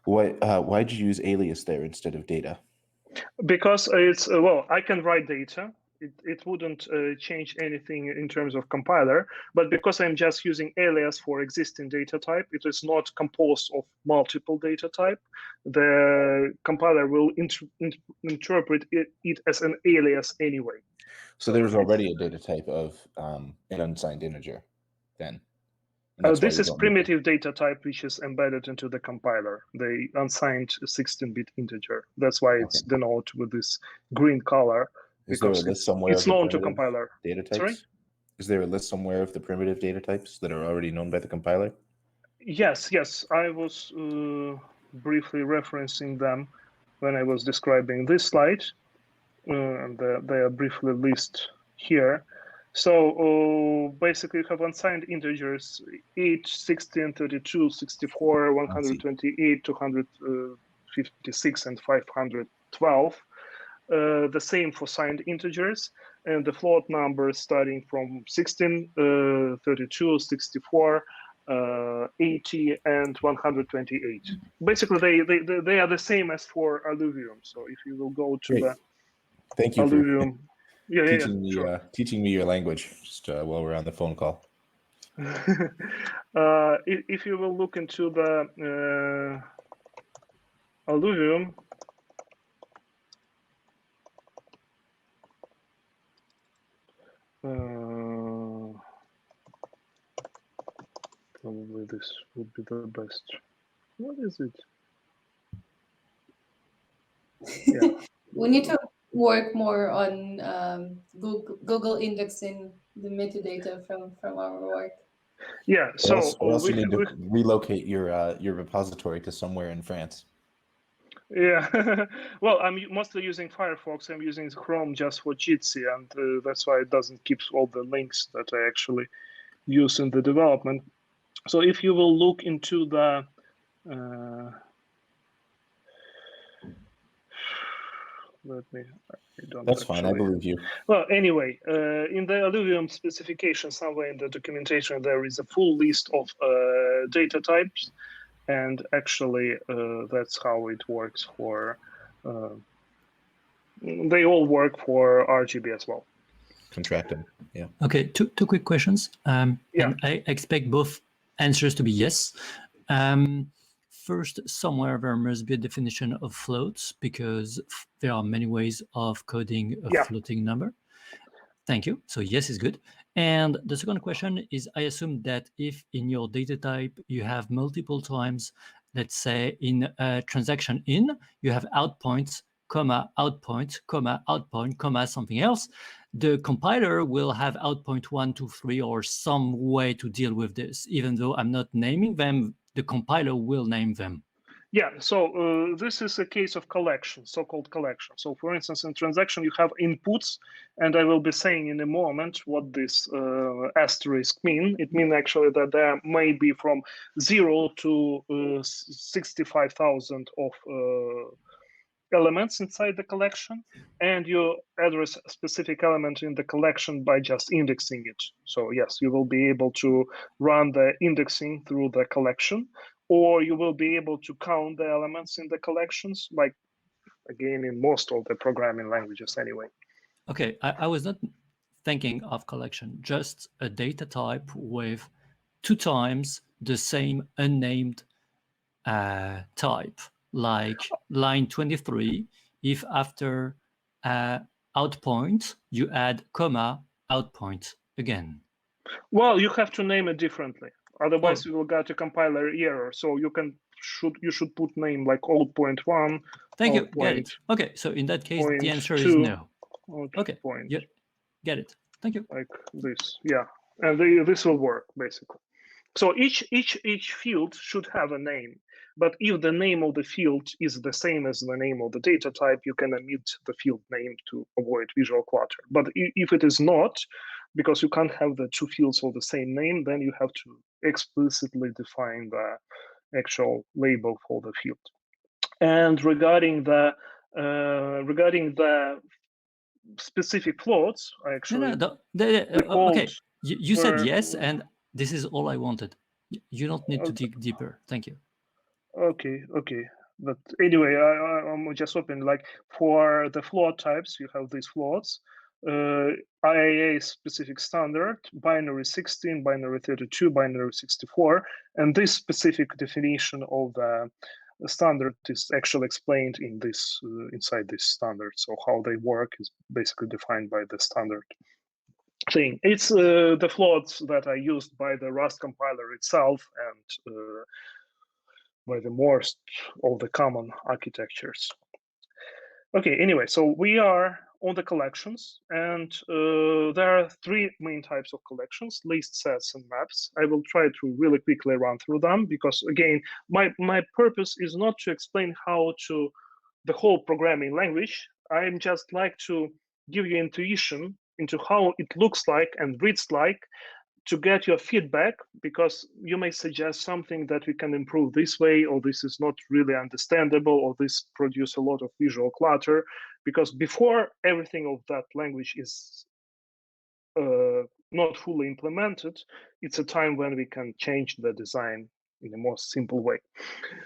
Speaker 3: Why'd you use alias there instead of data?
Speaker 2: Because it's, well, I can write data. It wouldn't change anything in terms of compiler, but because I'm just using alias for existing data type, it is not composed of multiple data type. The compiler will interpret it as an alias anyway.
Speaker 3: So there's already a data type of an unsigned integer then.
Speaker 2: This is primitive data type which is embedded into the compiler, the unsigned 16-bit integer. That's why it's denoted with this green color.
Speaker 3: Is there a list somewhere?
Speaker 2: It's known to compiler.
Speaker 3: Data types?
Speaker 2: Sorry?
Speaker 3: Is there a list somewhere of the primitive data types that are already known by the compiler?
Speaker 2: Yes. I was briefly referencing them when I was describing this slide. And they are briefly listed here. So basically, you have unsigned integers 8, 16, 32, 64, 128, 256, and 512. The same for signed integers, and the float numbers starting from 16, 32, 64, 80, and 128. Basically, they are the same as for Alluvium. So if you will go to the
Speaker 3: Thank you
Speaker 2: Alluvium,
Speaker 3: for teaching me your language just while we're on the phone call.
Speaker 2: If you will look into the Alluvium, probably this would be the best. What is it? Yeah.
Speaker 1: We need to work more on Google indexing the metadata from our work.
Speaker 2: Yeah. So
Speaker 3: I also need to relocate your repository to somewhere in France.
Speaker 2: Yeah. Well, I'm mostly using Firefox. I'm using Chrome just for Jitsi, and that's why it doesn't keep all the links that I actually use in the development. So if you will look into the
Speaker 3: That's fine. I believe you.
Speaker 2: Well, anyway, in the Alluvium specification, somewhere in the documentation, there is a full list of data types, and actually, that's how it works for. They all work for RGB as well.
Speaker 3: Contractum, yeah.
Speaker 5: Okay, two quick questions.
Speaker 2: Yeah.
Speaker 5: And I expect both answers to be yes. First, somewhere there must be a definition of floats because there are many ways of coding a floating number. Thank you. So yes is good. And the second question is, I assume that if in your data type you have multiple times, let's say in a transaction in, you have out points, comma, out point, comma, out point, comma, something else, the compiler will have out point 1, 2, 3, or some way to deal with this. Even though I'm not naming them, the compiler will name them.
Speaker 2: Yeah, so this is a case of collection, so-called collection. So for instance, in transaction, you have inputs, and I will be saying in a moment what this asterisk mean. It means actually that there may be from 0 to 65,000 of elements inside the collection, and you address a specific element in the collection by just indexing it. So yes, you will be able to run the indexing through the collection, or you will be able to count the elements in the collections, like again in most of the programming languages anyway.
Speaker 5: Okay, I was not thinking of collection, just a data type with 2 times the same unnamed type, like line 23, if after out point you add comma out point again.
Speaker 2: Well, you have to name it differently. Otherwise, you will get a compiler error. So you should put name like old point 1.
Speaker 5: Thank you. Get it. Okay, so in that case, the answer is no. Okay. Yeah, get it. Thank you.
Speaker 2: Like this, yeah, and this will work basically. So each field should have a name, but if the name of the field is the same as the name of the data type, you can omit the field name to avoid visual clutter. But if it is not, because you can't have the 2 fields of the same name, then you have to explicitly define actual label for the field. And regarding the specific floats, I actually
Speaker 5: okay. You said yes, and this is all I wanted. You don't need to dig deeper. Thank you.
Speaker 2: Okay. But anyway, I'm just open. Like for the float types, you have these floats. IAA specific standard, binary 16, binary 32, binary 64, and this specific definition of the standard is actually explained in this inside this standard. So how they work is basically defined by the standard thing. It's the floats that are used by the Rust compiler itself and by the most of the common architectures. Okay, anyway, so we are on the collections, and there are three main types of collections: list, sets, and maps. I will try to really quickly run through them because, again, my purpose is not to explain how to the whole programming language. I'm just like to give you intuition into how it looks like and reads like, to get your feedback, because you may suggest something that we can improve this way, or this is not really understandable, or this produce a lot of visual clutter, because before everything of that language is not fully implemented, it's a time when we can change the design in a more simple way.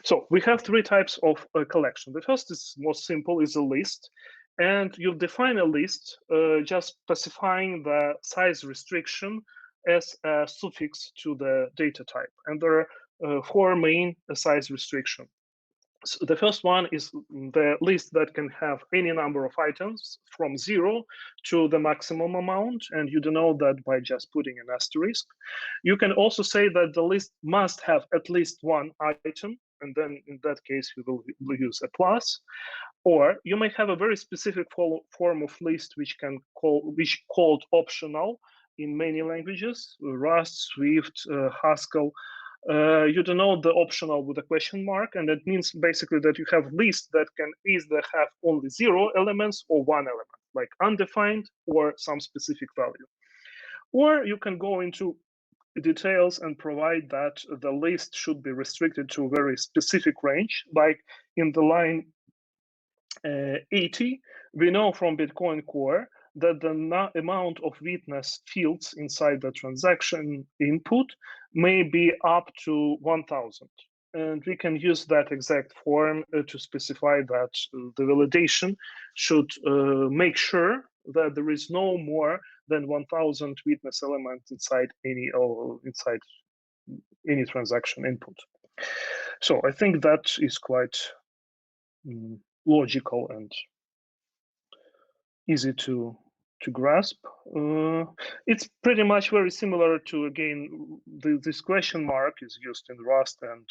Speaker 2: So we have three types of collection. The first is most simple, is a list. And you define a list just specifying the size restriction as a suffix to the data type. And there are four main size restrictions. So the first one is the list that can have any number of items from 0 to the maximum amount, and you denote that by just putting an asterisk. You can also say that the list must have at least one item, and then in that case you will use a plus. Or you may have a very specific form of list which called optional in many languages: Rust, Swift, Haskell. You denote the optional with a question mark, and that means basically that you have lists that can either have only 0 elements or 1 element, like undefined or some specific value. Or you can go into details and provide that the list should be restricted to a very specific range, like in the line 80, we know from Bitcoin Core that the amount of witness fields inside the transaction input may be up to 1,000. And we can use that exact form to specify that the validation should make sure that there is no more than 1,000 witness elements inside any transaction input. So I think that is quite logical and easy to grasp. It's pretty much very similar to, again, this question mark is used in Rust and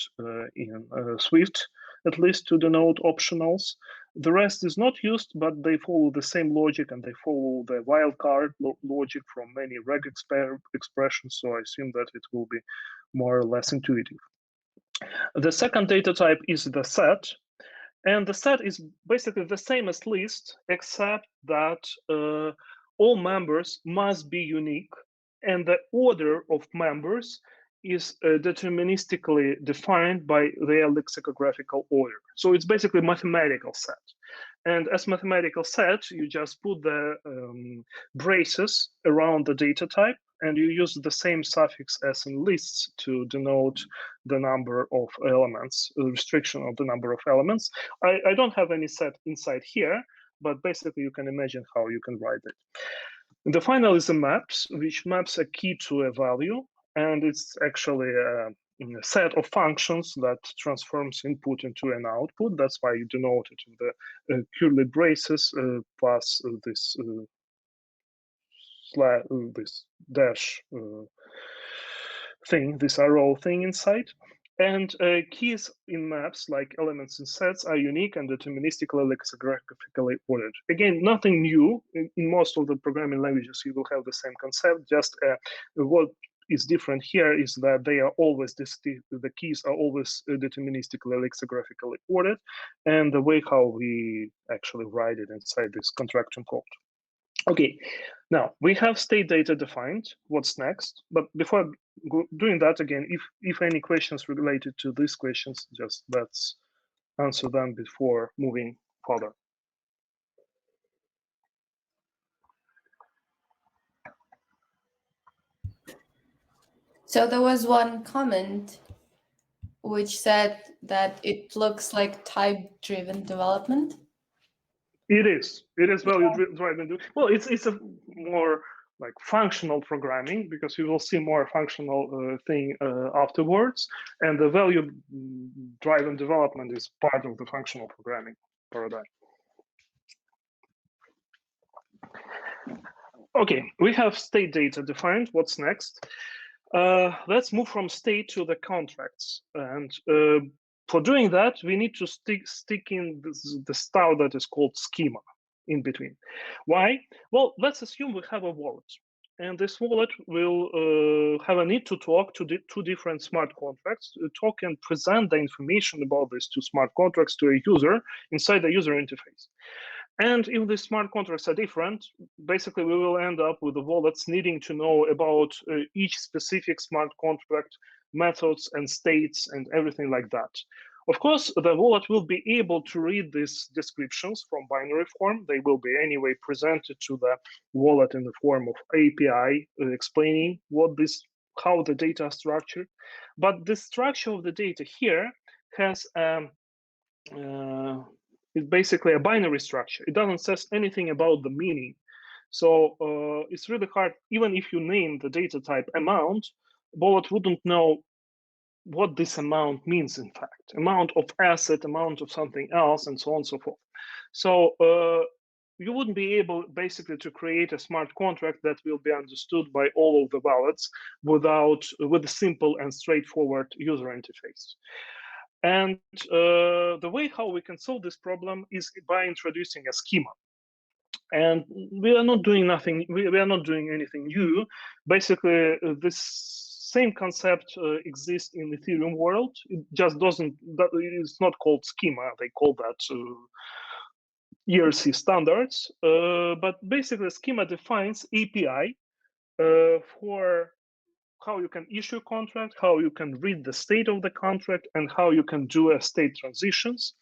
Speaker 2: in Swift, at least to denote optionals. The rest is not used, but they follow the same logic, and they follow the wildcard logic from many reg expressions, so I assume that it will be more or less intuitive. The second data type is the set. And the set is basically the same as list, except that all members must be unique, and the order of members is deterministically defined by their lexicographical order. So it's basically a mathematical set. And as mathematical set, you just put the braces around the data type, and you use the same suffix as in lists to denote the number of elements, the restriction of the number of elements. I don't have any set inside here, but basically you can imagine how you can write it. And the final is the maps, which maps a key to a value, and it's actually a set of functions that transforms input into an output. That's why you denote it in the curly braces plus this this dash thing, this arrow thing inside. And keys in maps, like elements in sets, are unique and deterministically lexicographically ordered. Again, nothing new. In most of the programming languages, you will have the same concept. Just what is different here is that they are always the keys are always deterministically lexicographically ordered, and the way how we actually write it inside this Contractum code. Okay, now we have state data defined. What's next? But before doing that, again, if any questions related to these questions, just let's answer them before moving further.
Speaker 1: So there was one comment which said that it looks like type-driven development.
Speaker 2: It is. It is value-driven. Well, it's a more like functional programming, because you will see more functional thing afterwards, and the value-driven development is part of the functional programming paradigm. Okay, we have state data defined. What's next? Let's move from state to the contracts, and for doing that, we need to stick in the style that is called schema in between. Why? Well, let's assume we have a wallet, and this wallet will have a need to talk to two different smart contracts, talk and present the information about these two smart contracts to a user inside the user interface. And if the smart contracts are different, basically we will end up with the wallets needing to know about each specific smart contract, methods and states and everything like that. Of course, the wallet will be able to read these descriptions from binary form. They will be anyway presented to the wallet in the form of API explaining how the data are structured. But the structure of the data here has it's basically a binary structure. It doesn't say anything about the meaning. So it's really hard, even if you name the data type amount, wallet wouldn't know what this amount means, in fact. Amount of asset, amount of something else, and so on and so forth. So you wouldn't be able basically to create a smart contract that will be understood by all of the wallets with a simple and straightforward user interface. And the way how we can solve this problem is by introducing a schema. And we are not doing nothing. We are not doing anything new. Basically, this same concept exists in the Ethereum world. It just doesn't. It's not called schema. They call that ERC standards. But basically, schema defines API for how you can issue a contract, how you can read the state of the contract, and how you can do a state transitions.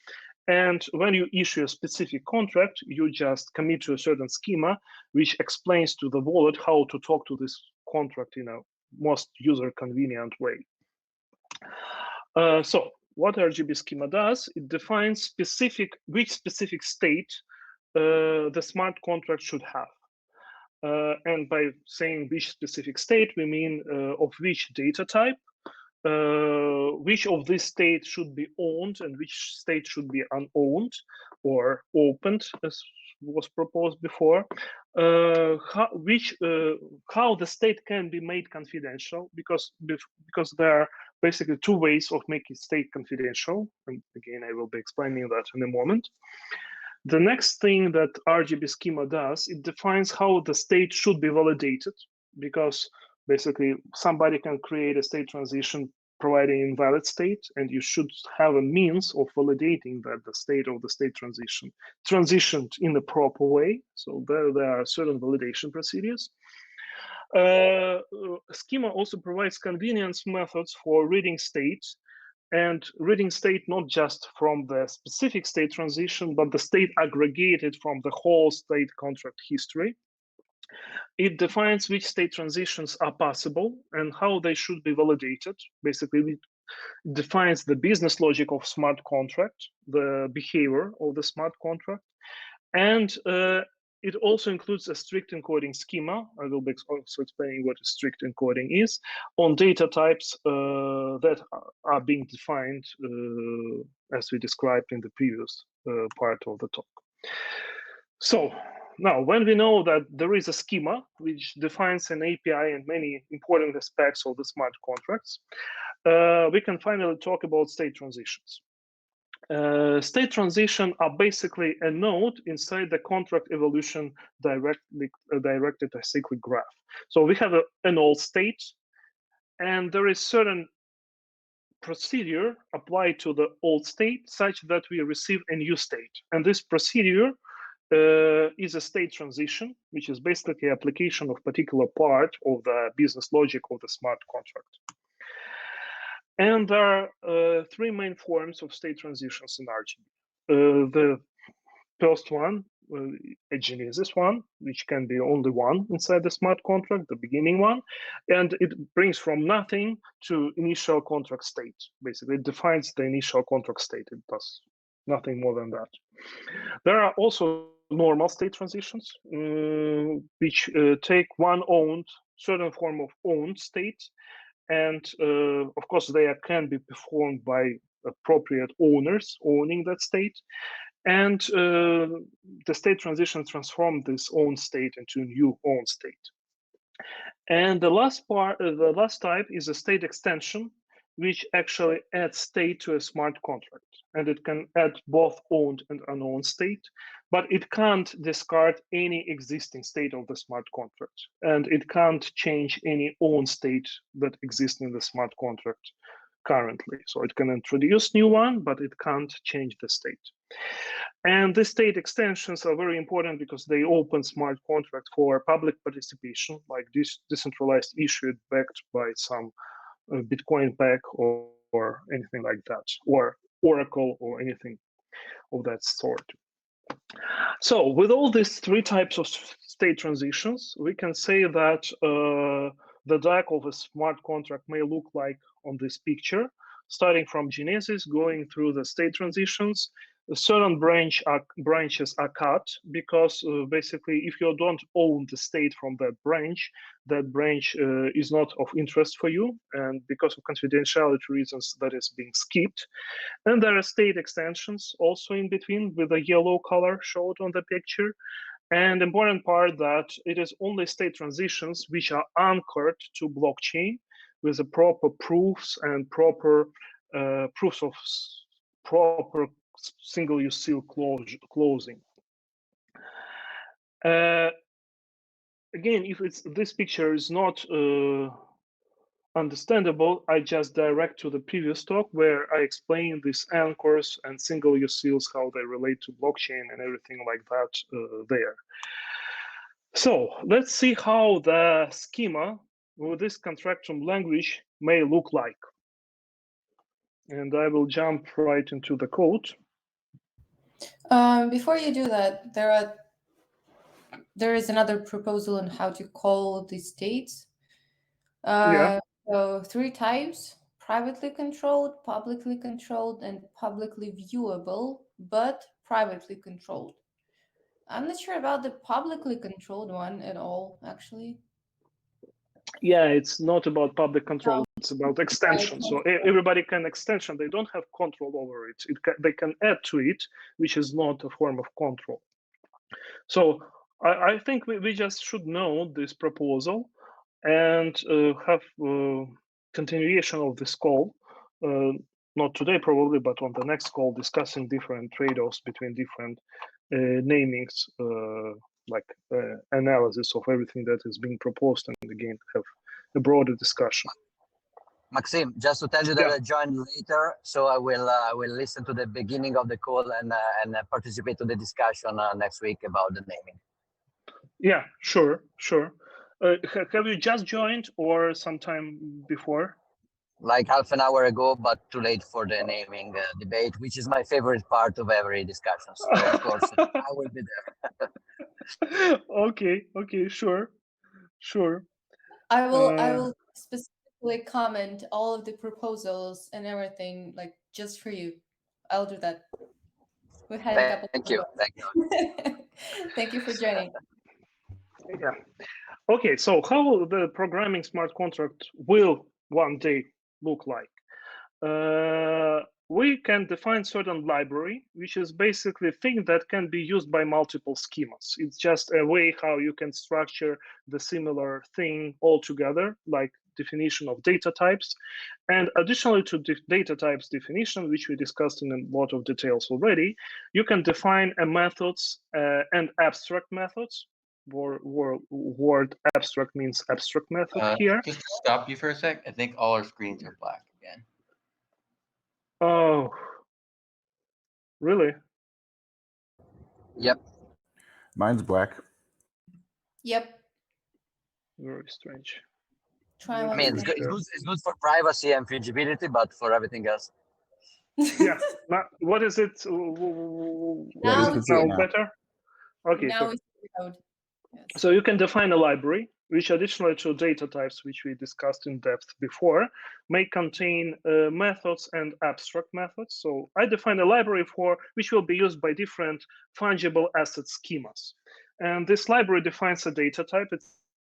Speaker 2: And when you issue a specific contract, you just commit to a certain schema, which explains to the wallet how to talk to this contract in a most user convenient way. So what RGB schema does, it defines which specific state the smart contract should have. And by saying which specific state, we mean of which data type, which of this state should be owned and which state should be unowned or opened, as was proposed before, how the state can be made confidential, because there are basically two ways of making state confidential. And again, I will be explaining that in a moment. The next thing that RGB schema does, it defines how the state should be validated, because basically somebody can create a state transition providing invalid state, and you should have a means of validating that the state of the state transition transitioned in the proper way. So there are certain validation procedures. Schema also provides convenience methods for reading state, and reading state not just from the specific state transition, but the state aggregated from the whole state contract history. It defines which state transitions are possible and how they should be validated. Basically, it defines the business logic of smart contract, the behavior of the smart contract, and it also includes a strict encoding schema. I will be also explaining what a strict encoding is on data types that are being defined as we described in the previous part of the talk. So now, when we know that there is a schema which defines an API and many important aspects of the smart contracts, we can finally talk about state transitions. State transition are basically a node inside the contract evolution directed acyclic graph. So we have an old state, and there is certain procedure applied to the old state such that we receive a new state. And this procedure is a state transition, which is basically application of particular part of the business logic of the smart contract. And there are three main forms of state transitions in RGB. The first one, a genesis one, which can be only one inside the smart contract, the beginning one, and it brings from nothing to initial contract state. Basically, it defines the initial contract state. It does nothing more than that. There are also normal state transitions, which take one certain form of owned state, and of course they can be performed by appropriate owners owning that state. And the state transition transforms this own state into a new own state. And the last type is a state extension, which actually adds state to a smart contract. And it can add both owned and unowned state, but it can't discard any existing state of the smart contract. And it can't change any own state that exists in the smart contract currently. So it can introduce new one, but it can't change the state. And the state extensions are very important because they open smart contract for public participation, like this decentralized issued backed by some Bitcoin back or anything like that, or Oracle or anything of that sort. So with all these three types of state transitions, we can say that the DAC of a smart contract may look like on this picture, starting from genesis, going through the state transitions. Certain branches are cut because basically if you don't own the state from that branch is not of interest for you, and because of confidentiality reasons that is being skipped. And there are state extensions also in between with a yellow color showed on the picture. And important part that it is only state transitions which are anchored to blockchain with the proper proofs and proper proofs of proper single-use seal closing. Again, if this picture is not understandable, I just direct to the previous talk where I explain these anchors and single-use seals, how they relate to blockchain and everything like that there. So let's see how the schema with this Contractum language may look like. And I will jump right into the code.
Speaker 1: Before you do that, there is another proposal on how to call the states.
Speaker 2: Yeah.
Speaker 1: So three types: privately controlled, publicly controlled, and publicly viewable, but privately controlled. I'm not sure about the publicly controlled one at all, actually.
Speaker 2: Yeah, it's not about public control. It's about extension. So everybody can extension. They don't have control over it. They can add to it, which is not a form of control. So I think we just should know this proposal and have continuation of this call. Not today probably, but on the next call, discussing different trade-offs between different namings, like analysis of everything that is being proposed, and again have a broader discussion.
Speaker 6: Maxim, just to tell you that I joined later, so I will listen to the beginning of the call and participate to the discussion next week about the naming.
Speaker 2: Yeah, sure. Have you just joined or sometime before?
Speaker 6: Like half an hour ago, but too late for the naming debate, which is my favorite part of every discussion. So of course, I will be there.
Speaker 2: Okay, sure.
Speaker 1: I will specifically comment all of the proposals and everything, like just for you. I'll do that. We had a couple.
Speaker 6: Thank you.
Speaker 1: Thank you for joining.
Speaker 2: Yeah. Okay, so how the programming smart contract will one day look like? We can define certain library, which is basically a thing that can be used by multiple schemas. It's just a way how you can structure the similar thing all together, like definition of data types. And additionally to data types definition, which we discussed in a lot of details already, you can define a methods and abstract methods. Word abstract means abstract method here.
Speaker 7: Just to stop you for a sec, I think all our screens are black again.
Speaker 2: Oh, really?
Speaker 6: Yep.
Speaker 3: Mine's black.
Speaker 1: Yep.
Speaker 2: Very strange.
Speaker 1: Try
Speaker 2: I
Speaker 6: I mean,
Speaker 1: one.
Speaker 6: it's good for privacy and fungibility, but for everything else.
Speaker 2: Yeah. Now, what is it? What
Speaker 1: Now
Speaker 2: is
Speaker 3: What
Speaker 2: it
Speaker 3: is it
Speaker 2: now?
Speaker 3: now?
Speaker 2: Better? Okay,
Speaker 1: now
Speaker 2: perfect.
Speaker 1: it's code. Yes.
Speaker 2: So you can define a library, which additionally to data types, which we discussed in depth before, may contain methods and abstract methods. So I define a library for which will be used by different fungible asset schemas. And this library defines a data type. It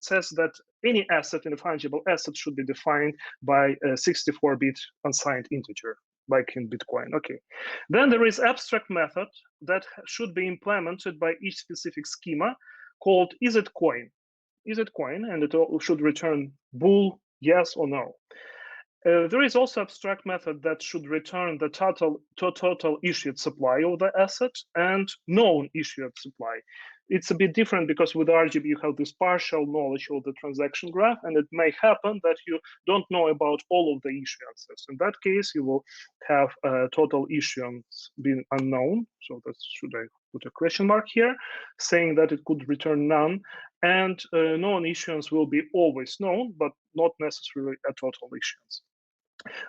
Speaker 2: says that any asset in a fungible asset should be defined by a 64-bit unsigned integer, like in Bitcoin. Okay. Then there is abstract method that should be implemented by each specific schema called isItCoin. isItCoin, and it should return bool, yes or no. There is also abstract method that should return the total issued supply of the asset and known issued supply. It's a bit different because with RGB you have this partial knowledge of the transaction graph, and it may happen that you don't know about all of the issuances. In that case, you will have total issuance being unknown. So that should I put a question mark here, saying that it could return none, and known issuance will be always known, but not necessarily a total issuance.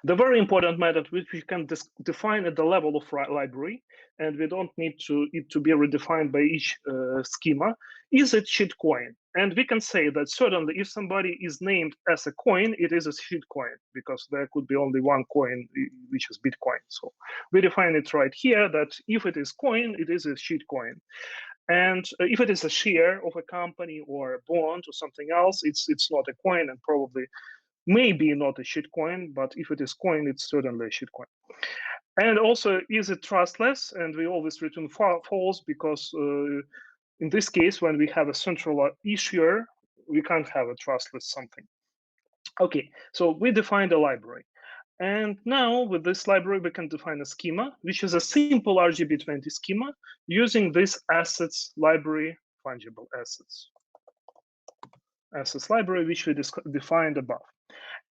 Speaker 2: The very important method which we can define at the level of library, and we don't need it to be redefined by each schema, is a cheat coin. And we can say that certainly if somebody is named as a coin, it is a cheat coin, because there could be only one coin, which is Bitcoin. So we define it right here that if it is coin, it is a cheat coin. And if it is a share of a company or a bond or something else, it's not a coin, and probably maybe not a shitcoin, but if it is coin, it's certainly a shitcoin. And also, is it trustless? And we always return false, because in this case, when we have a central issuer, we can't have a trustless something. Okay, so we defined a library. And now with this library, we can define a schema, which is a simple RGB20 schema using this assets library, fungible assets library, which we defined above.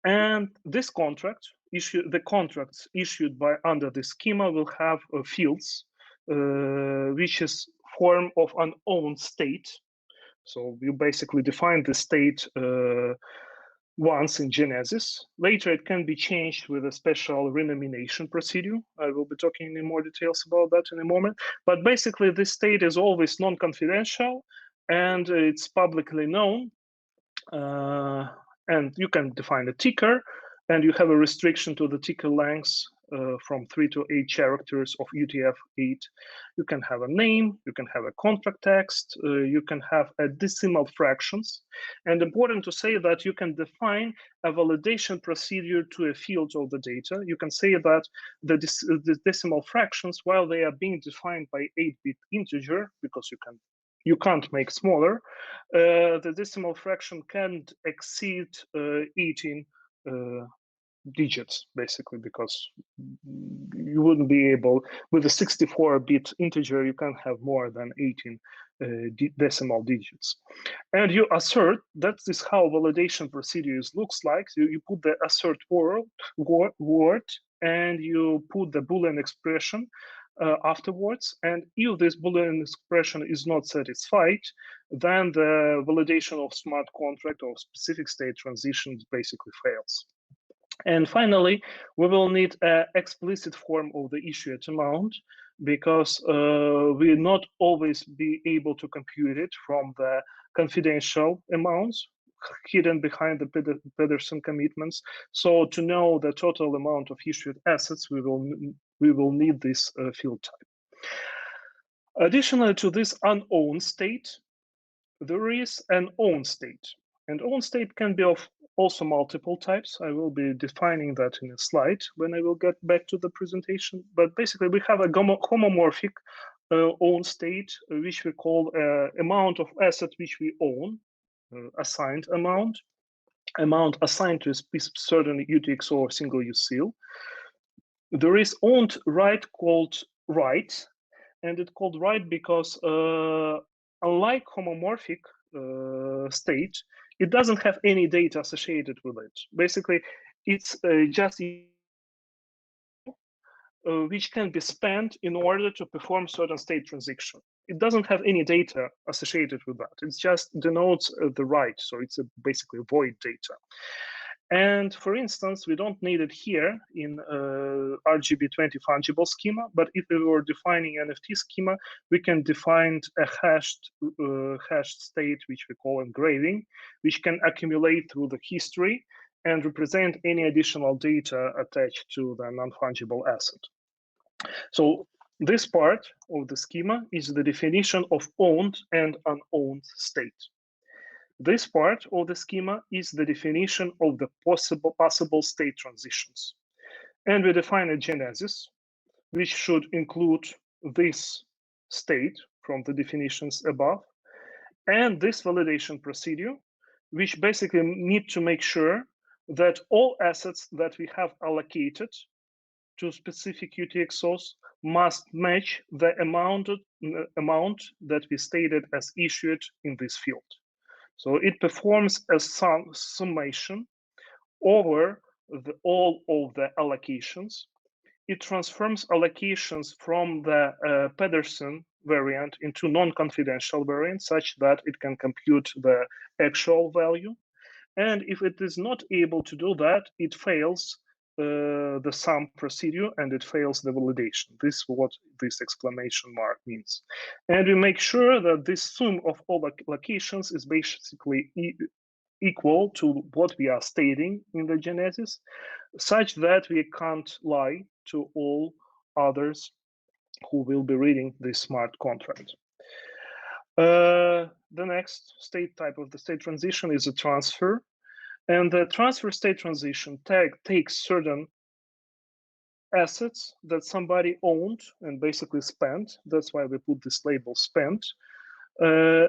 Speaker 2: And this contract the contracts issued by under this schema will have fields, which is form of an own state. So you basically define the state once in Genesis. Later, it can be changed with a special renomination procedure. I will be talking in more details about that in a moment. But basically, this state is always non-confidential, and it's publicly known. And you can define a ticker, and you have a restriction to the ticker length from 3 to 8 characters of UTF-8. You can have a name, you can have a contract text, you can have a decimal fractions. And important to say that you can define a validation procedure to a field of the data. You can say that the decimal fractions, while they are being defined by 8-bit integer, because you can't make smaller, the decimal fraction can't exceed 18 digits, basically, because you wouldn't be able, with a 64-bit integer, you can't have more than 18 decimal digits. And you assert, that is how validation procedures looks like. So you put the assert word, and you put the Boolean expression afterwards. And if this Boolean expression is not satisfied, then the validation of smart contract or specific state transitions basically fails. And finally, we will need an explicit form of the issued amount, because we will not always be able to compute it from the confidential amounts hidden behind the Pedersen commitments. So to know the total amount of issued assets, we will need this field type. Additionally to this unowned state, there is an owned state. And owned state can be of also multiple types. I will be defining that in a slide when I will get back to the presentation. But basically, we have a homomorphic owned state, which we call amount of asset which we own, assigned amount assigned to a certain UTXO or single-use seal. There is owned right called right, and it's called right because unlike homomorphic state, it doesn't have any data associated with it. Basically, it's just which can be spent in order to perform certain state transaction. it doesn't have any data associated with that. It just denotes the right, so it's basically void data. And for instance, we don't need it here in RGB20 fungible schema, but if we were defining NFT schema, we can define a hashed state, which we call engraving, which can accumulate through the history and represent any additional data attached to the non-fungible asset. So this part of the schema is the definition of owned and unowned state. This part of the schema is the definition of the possible state transitions. And we define a genesis, which should include this state from the definitions above, and this validation procedure, which basically need to make sure that all assets that we have allocated to specific UTXOs must match the amount that we stated as issued in this field. So it performs a summation over all of the allocations. It transforms allocations from the Pedersen variant into non-confidential variant such that it can compute the actual value. And if it is not able to do that, it fails the sum procedure and it fails the validation. This is what this exclamation mark means. And we make sure that this sum of all allocations is basically equal to what we are stating in the genesis, such that we can't lie to all others who will be reading this smart contract. The next state type of the state transition is a transfer. And the transfer state transition tag takes certain assets that somebody owned and basically spent. That's why we put this label spent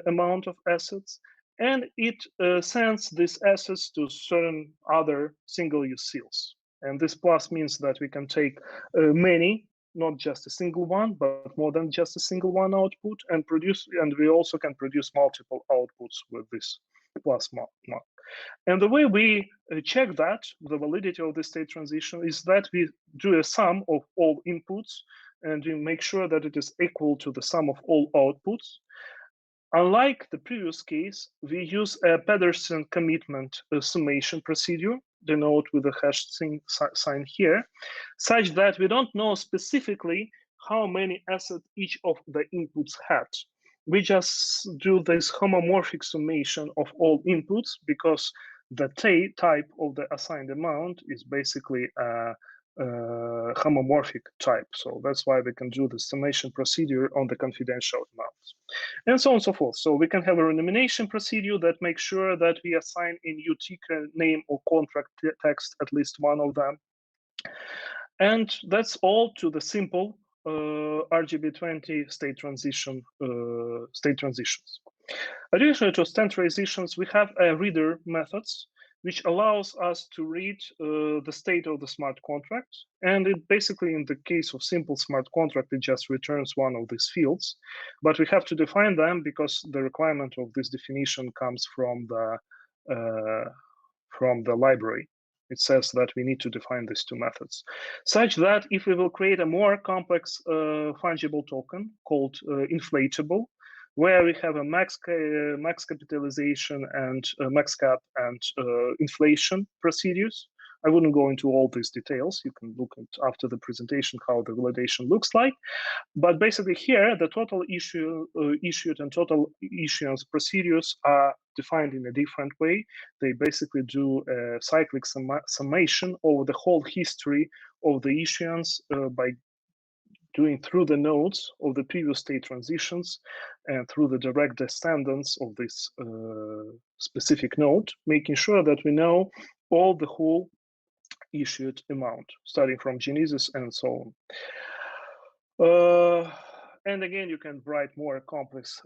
Speaker 2: amount of assets. And it sends these assets to certain other single-use seals. And this plus means that we can take many, not just a single one, but more than just a single one output and produce. And we also can produce multiple outputs with this plus mark. And the way we check that, the validity of the state transition, is that we do a sum of all inputs and we make sure that it is equal to the sum of all outputs. Unlike the previous case, we use a Pedersen commitment summation procedure, denoted with the hash sign here, such that we don't know specifically how many assets each of the inputs had. We just do this homomorphic summation of all inputs because the type of the assigned amount is basically a homomorphic type. So that's why we can do the summation procedure on the confidential amounts. And so on and so forth. So we can have a renomination procedure that makes sure that we assign in UT name or contract text at least one of them. And that's all to the simple RGB20 state transitions. Additionally to state transitions, we have a reader methods, which allows us to read the state of the smart contract. And it basically, in the case of simple smart contract, it just returns one of these fields. But we have to define them because the requirement of this definition comes from the library. It says that we need to define these two methods, such that if we will create a more complex fungible token called inflatable, where we have a max capitalization and max cap and inflation procedures. I wouldn't go into all these details. You can look at after the presentation how the validation looks like. But basically here, the total issued and total issuance procedures are defined in a different way. They basically do a cyclic summation over the whole history of the issuance by doing through the nodes of the previous state transitions and through the direct descendants of this specific node, making sure that we know all the whole issued amount, starting from genesis and so on. And again, you can write more complex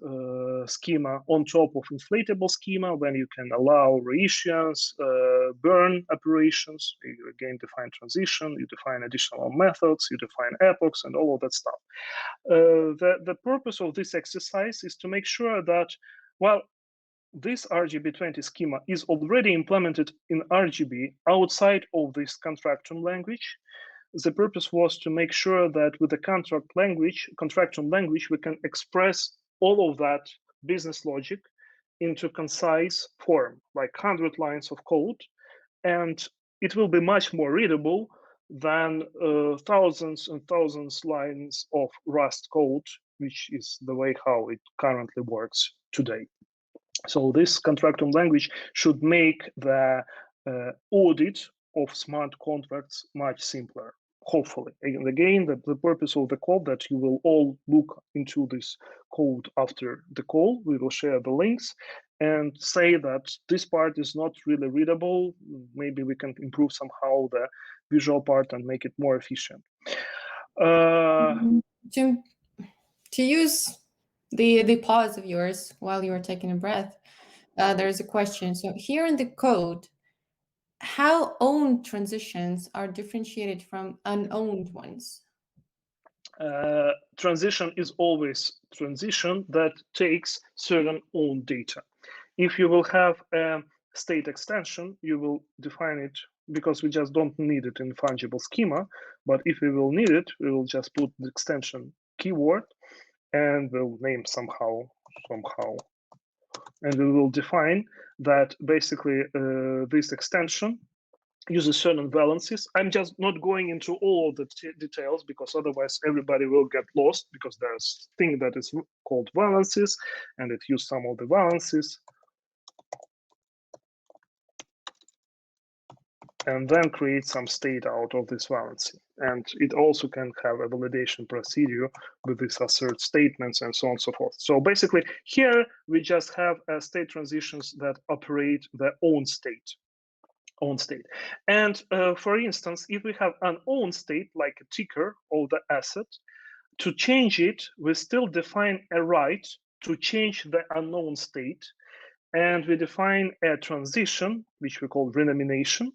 Speaker 2: schema on top of inflatable schema when you can allow reissuance, burn operations. You again define transition, you define additional methods, you define epochs, and all of that stuff. The purpose of this exercise is to make sure that, well, this RGB20 schema is already implemented in RGB outside of this Contractum language. The purpose was to make sure that with the Contractum language, we can express all of that business logic into concise form, like 100 lines of code, and it will be much more readable than thousands and thousands lines of Rust code, which is the way how it currently works today. So this Contractum language should make the audit of smart contracts much simpler, hopefully. And again, the purpose of the code that you will all look into this code after the call. We will share the links and say that this part is not really readable. Maybe we can improve somehow the visual part and make it more efficient.
Speaker 1: To use the pause of yours while you were taking a breath, there's a question. So here in the code, how owned transitions are differentiated from unowned ones?
Speaker 2: Transition is always transition that takes certain owned data. If you will have a state extension, you will define it because we just don't need it in fungible schema. But if we will need it, we will just put the extension keyword and we'll name somehow, and we will define that basically this extension uses certain balances. I'm just not going into all of the details because otherwise everybody will get lost, because there's a thing that is called balances and it uses some of the balances and then create some state out of this balancing. And it also can have a validation procedure with these assert statements and so on and so forth. So basically here we just have state transitions that operate their own state. And for instance, if we have an own state like a ticker of the asset, to change it, we still define a right to change the unknown state. And we define a transition, which we call renomination,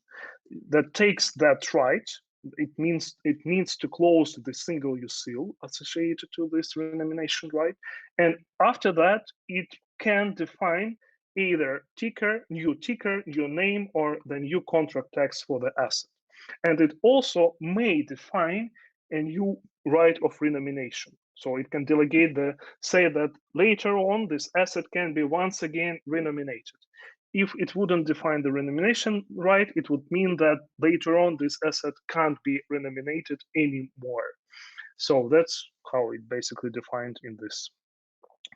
Speaker 2: that takes that right. It needs to close the single usil associated to this renomination right. And after that, it can define either new name, or the new contract text for the asset. And it also may define a new right of renomination. So it can delegate say that later on this asset can be once again renominated. If it wouldn't define the renomination right, it would mean that later on this asset can't be renominated anymore. So that's how it basically defined in this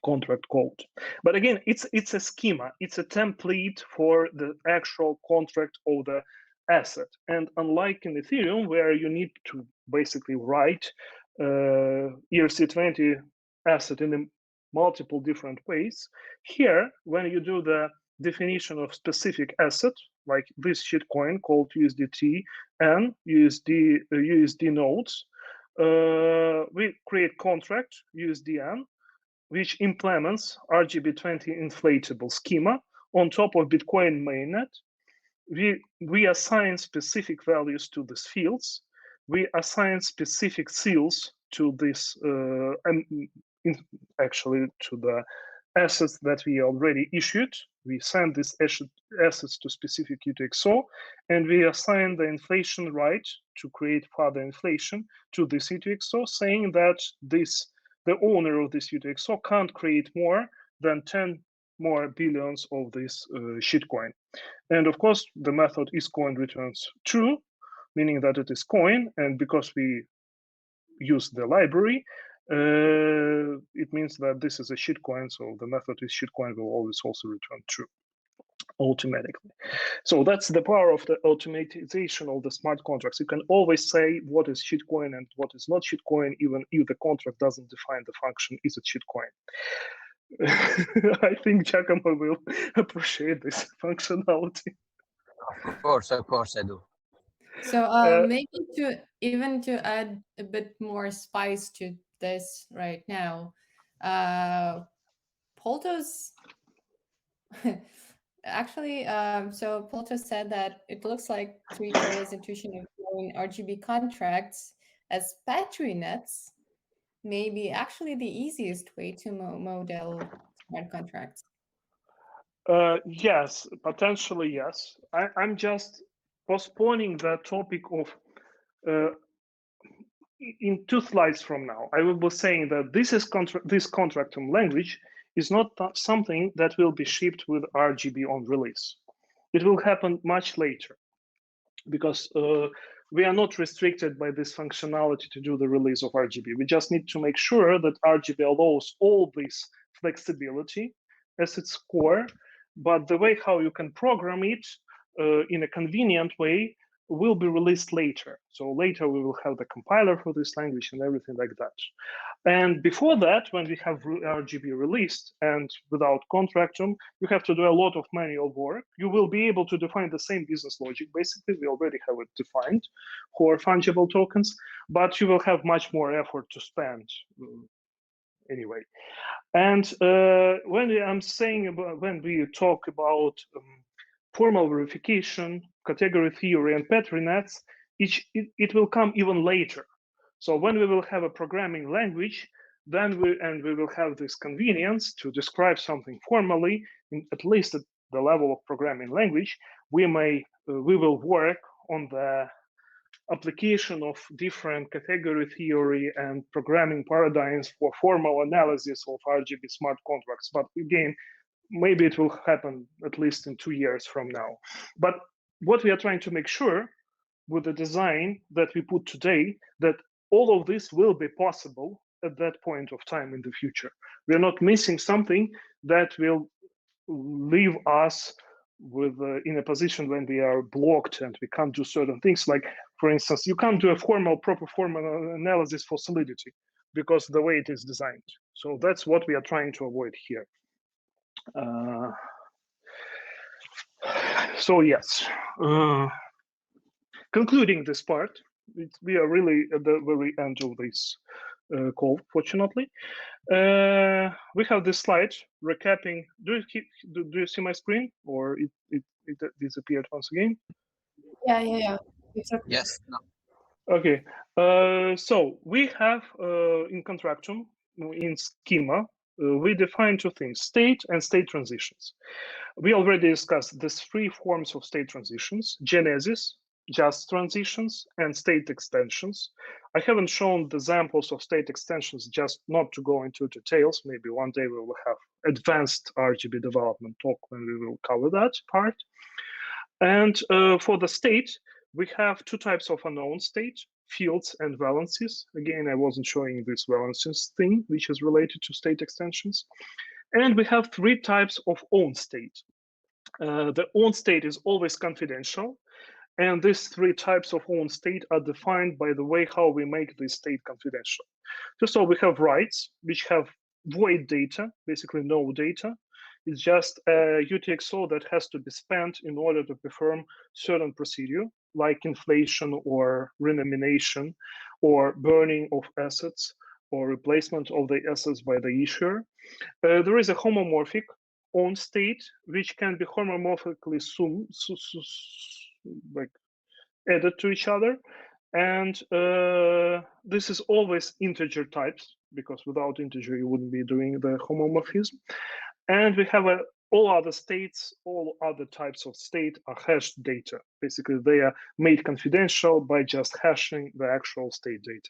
Speaker 2: contract code. But again, it's a schema, it's a template for the actual contract of the asset. And unlike in Ethereum, where you need to basically write ERC20 asset in multiple different ways, here, when you do the definition of specific asset, like this shitcoin called USDT and USD nodes, we create contract USDN, which implements RGB20 inflatable schema on top of Bitcoin mainnet. We assign specific values to these fields. We assign specific seals to this, actually to the assets that we already issued. We send these assets to specific UTXO, and we assign the inflation right to create further inflation to this UTXO, saying that the owner of this UTXO can't create more than 10 more billions of this shitcoin. And of course, the method isCoin returns true, meaning that it is coin. And because we use the library, it means that this is a shitcoin. So the method is shitcoin will always also return true automatically. So that's the power of the automatization of the smart contracts. You can always say what is shitcoin and what is not shitcoin, even if the contract doesn't define the function, is it shitcoin? I think Giacomo will appreciate this functionality.
Speaker 6: Of course I do.
Speaker 1: So maybe to add a bit more spice to this right now, Polto's actually, so Polto said that it looks like Twitter's intuition of growing RGB contracts as battery nets may be actually the easiest way to model smart contracts.
Speaker 2: Yes, potentially yes. I'm just postponing the topic of in 2 slides from now, I will be saying that this Contractum language is not something that will be shipped with RGB on release. It will happen much later, because we are not restricted by this functionality to do the release of RGB. We just need to make sure that RGB allows all this flexibility as its core, but the way how you can program it in a convenient way will be released later. So later we will have the compiler for this language and everything like that. And before that, when we have RGB released and without Contractum, you have to do a lot of manual work. You will be able to define the same business logic. Basically, we already have it defined for fungible tokens, but you will have much more effort to spend anyway. And when we talk about formal verification, category theory, and Petri nets, it will come even later. So when we will have a programming language, then we will have this convenience to describe something formally, at least at the level of programming language. We will work on the application of different category theory and programming paradigms for formal analysis of RGB smart contracts. But again, maybe it will happen at least in 2 years from now. But what we are trying to make sure with the design that we put today, that all of this will be possible at that point of time in the future. We are not missing something that will leave us with in a position when we are blocked and we can't do certain things. Like, for instance, you can't do a proper formal analysis for solidity because the way it is designed. So that's what we are trying to avoid here. So yes, concluding this part, we are really at the very end of this call, fortunately. We have this slide recapping. Do you see my screen, or it disappeared once again?
Speaker 1: Yeah. It's okay.
Speaker 6: Yes. No.
Speaker 2: Okay. So we have in Contractum, in schema, we define 2 things: state and state transitions. We already discussed these 3 forms of state transitions: genesis, just transitions, and state extensions. I haven't shown the examples of state extensions just not to go into details. Maybe one day we will have advanced RGB development talk when we will cover that part. And for the state, we have 2 types of unknown state: fields and valences. Again, I wasn't showing this valences thing, which is related to state extensions. And we have 3 types of own state. The own state is always confidential. And these 3 types of own state are defined by the way how we make this state confidential. First of all, we have writes, which have void data, basically no data. It's just a UTXO that has to be spent in order to perform certain procedure, like inflation or renomination or burning of assets or replacement of the assets by the issuer. There is a homomorphic own state, which can be homomorphically like added to each other. And this is always integer types, because without integer, you wouldn't be doing the homomorphism. And we have all other states, all other types of state are hashed data. Basically, they are made confidential by just hashing the actual state data.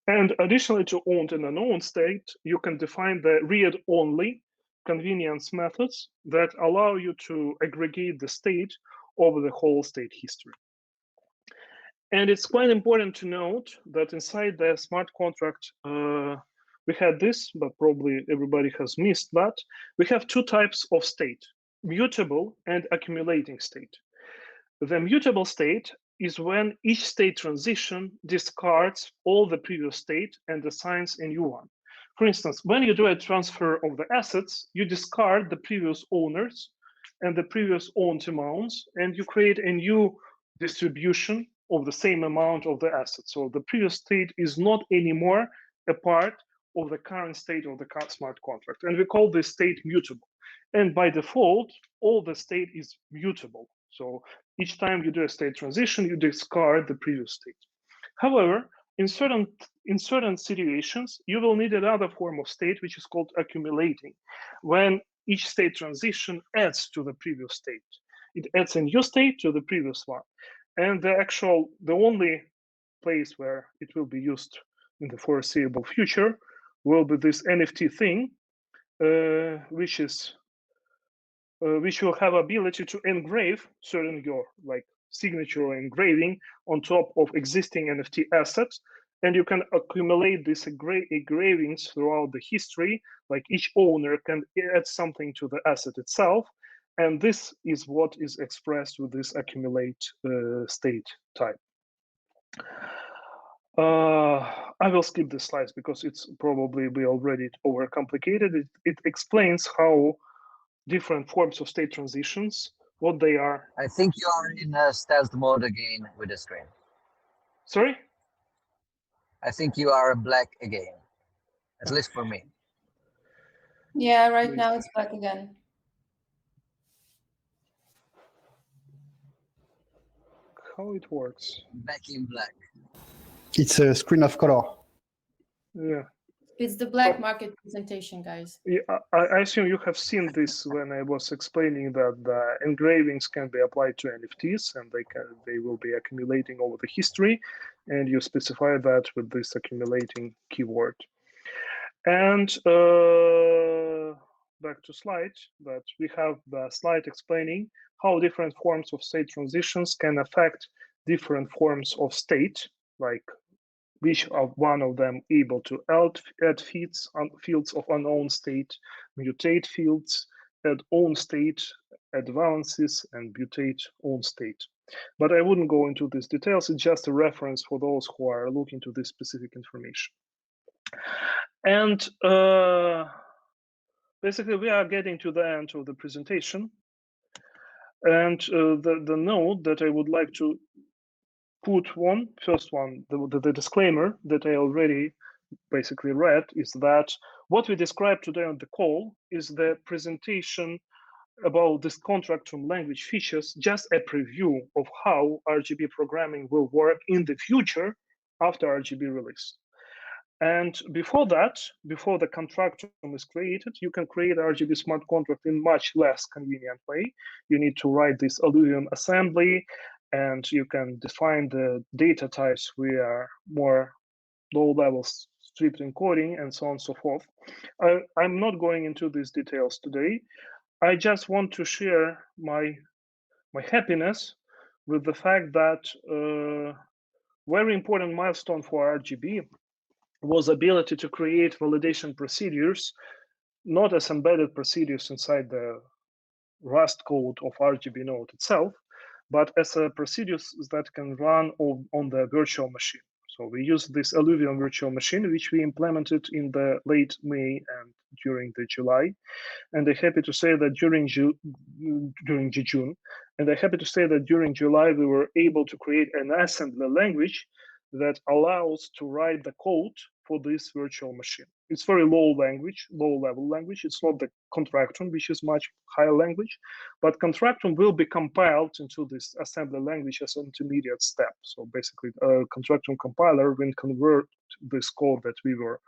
Speaker 2: And additionally to owned and unknown state, you can define the read-only convenience methods that allow you to aggregate the state over the whole state history. And it's quite important to note that inside the smart contract, we had this, but probably everybody has missed that. We have 2 types of state: mutable and accumulating state. The mutable state is when each state transition discards all the previous state and assigns a new one. For instance, when you do a transfer of the assets, you discard the previous owners and the previous owned amounts, and you create a new distribution of the same amount of the assets. So the previous state is not anymore a part of the current state of the smart contract. And we call this state mutable. And by default, all the state is mutable. So each time you do a state transition, you discard the previous state. However, in certain situations, you will need another form of state, which is called accumulating, when each state transition adds to the previous state. It adds a new state to the previous one. And the only place where it will be used in the foreseeable future will be this NFT thing, which will have ability to engrave certain your like signature or engraving on top of existing NFT assets. And you can accumulate these engravings throughout the history, like each owner can add something to the asset itself. And this is what is expressed with this accumulate state type. I will skip the slides because it's probably be already overcomplicated. It explains how different forms of state transitions, what they are.
Speaker 6: I think you are in stealth mode again with the screen.
Speaker 2: Sorry?
Speaker 6: I think you are black again, at least for me.
Speaker 1: Yeah, right now it's black again.
Speaker 2: How it works?
Speaker 6: Back in black.
Speaker 4: It's a screen of color.
Speaker 2: Yeah.
Speaker 1: It's the black market presentation, guys.
Speaker 2: Yeah, I assume you have seen this when I was explaining that the engravings can be applied to NFTs and they will be accumulating over the history, and you specify that with this accumulating keyword. And back to slide, that we have the slide explaining how different forms of state transitions can affect different forms of state, like which of one of them able to add fields of unknown state, mutate fields, add own state, add valences, and mutate own state. But I wouldn't go into these details. It's just a reference for those who are looking to this specific information. And basically, we are getting to the end of the presentation. And the note that I would like to put first one, the disclaimer that I already basically read is that what we described today on the call is the presentation about this Contractum language features, just a preview of how RGB programming will work in the future after RGB release. And before that, before the Contractum is created, you can create RGB smart contract in much less convenient way. You need to write this Alluvium assembly, and you can define the data types via more low-level script encoding and so on and so forth. I'm not going into these details today. I just want to share my happiness with the fact that very important milestone for RGB was ability to create validation procedures, not as embedded procedures inside the Rust code of RGB node itself, but as a procedures that can run on the virtual machine. So we use this Alluvium virtual machine, which we implemented in the late May and during the July. And I'm happy to say that during June, and I'm happy to say that during July, we were able to create an assembly language that allows to write the code for this virtual machine. It's very low-level language. It's not the Contractum, which is much higher language, but Contractum will be compiled into this assembly language as an intermediate step. So basically, a Contractum compiler will convert this code that we were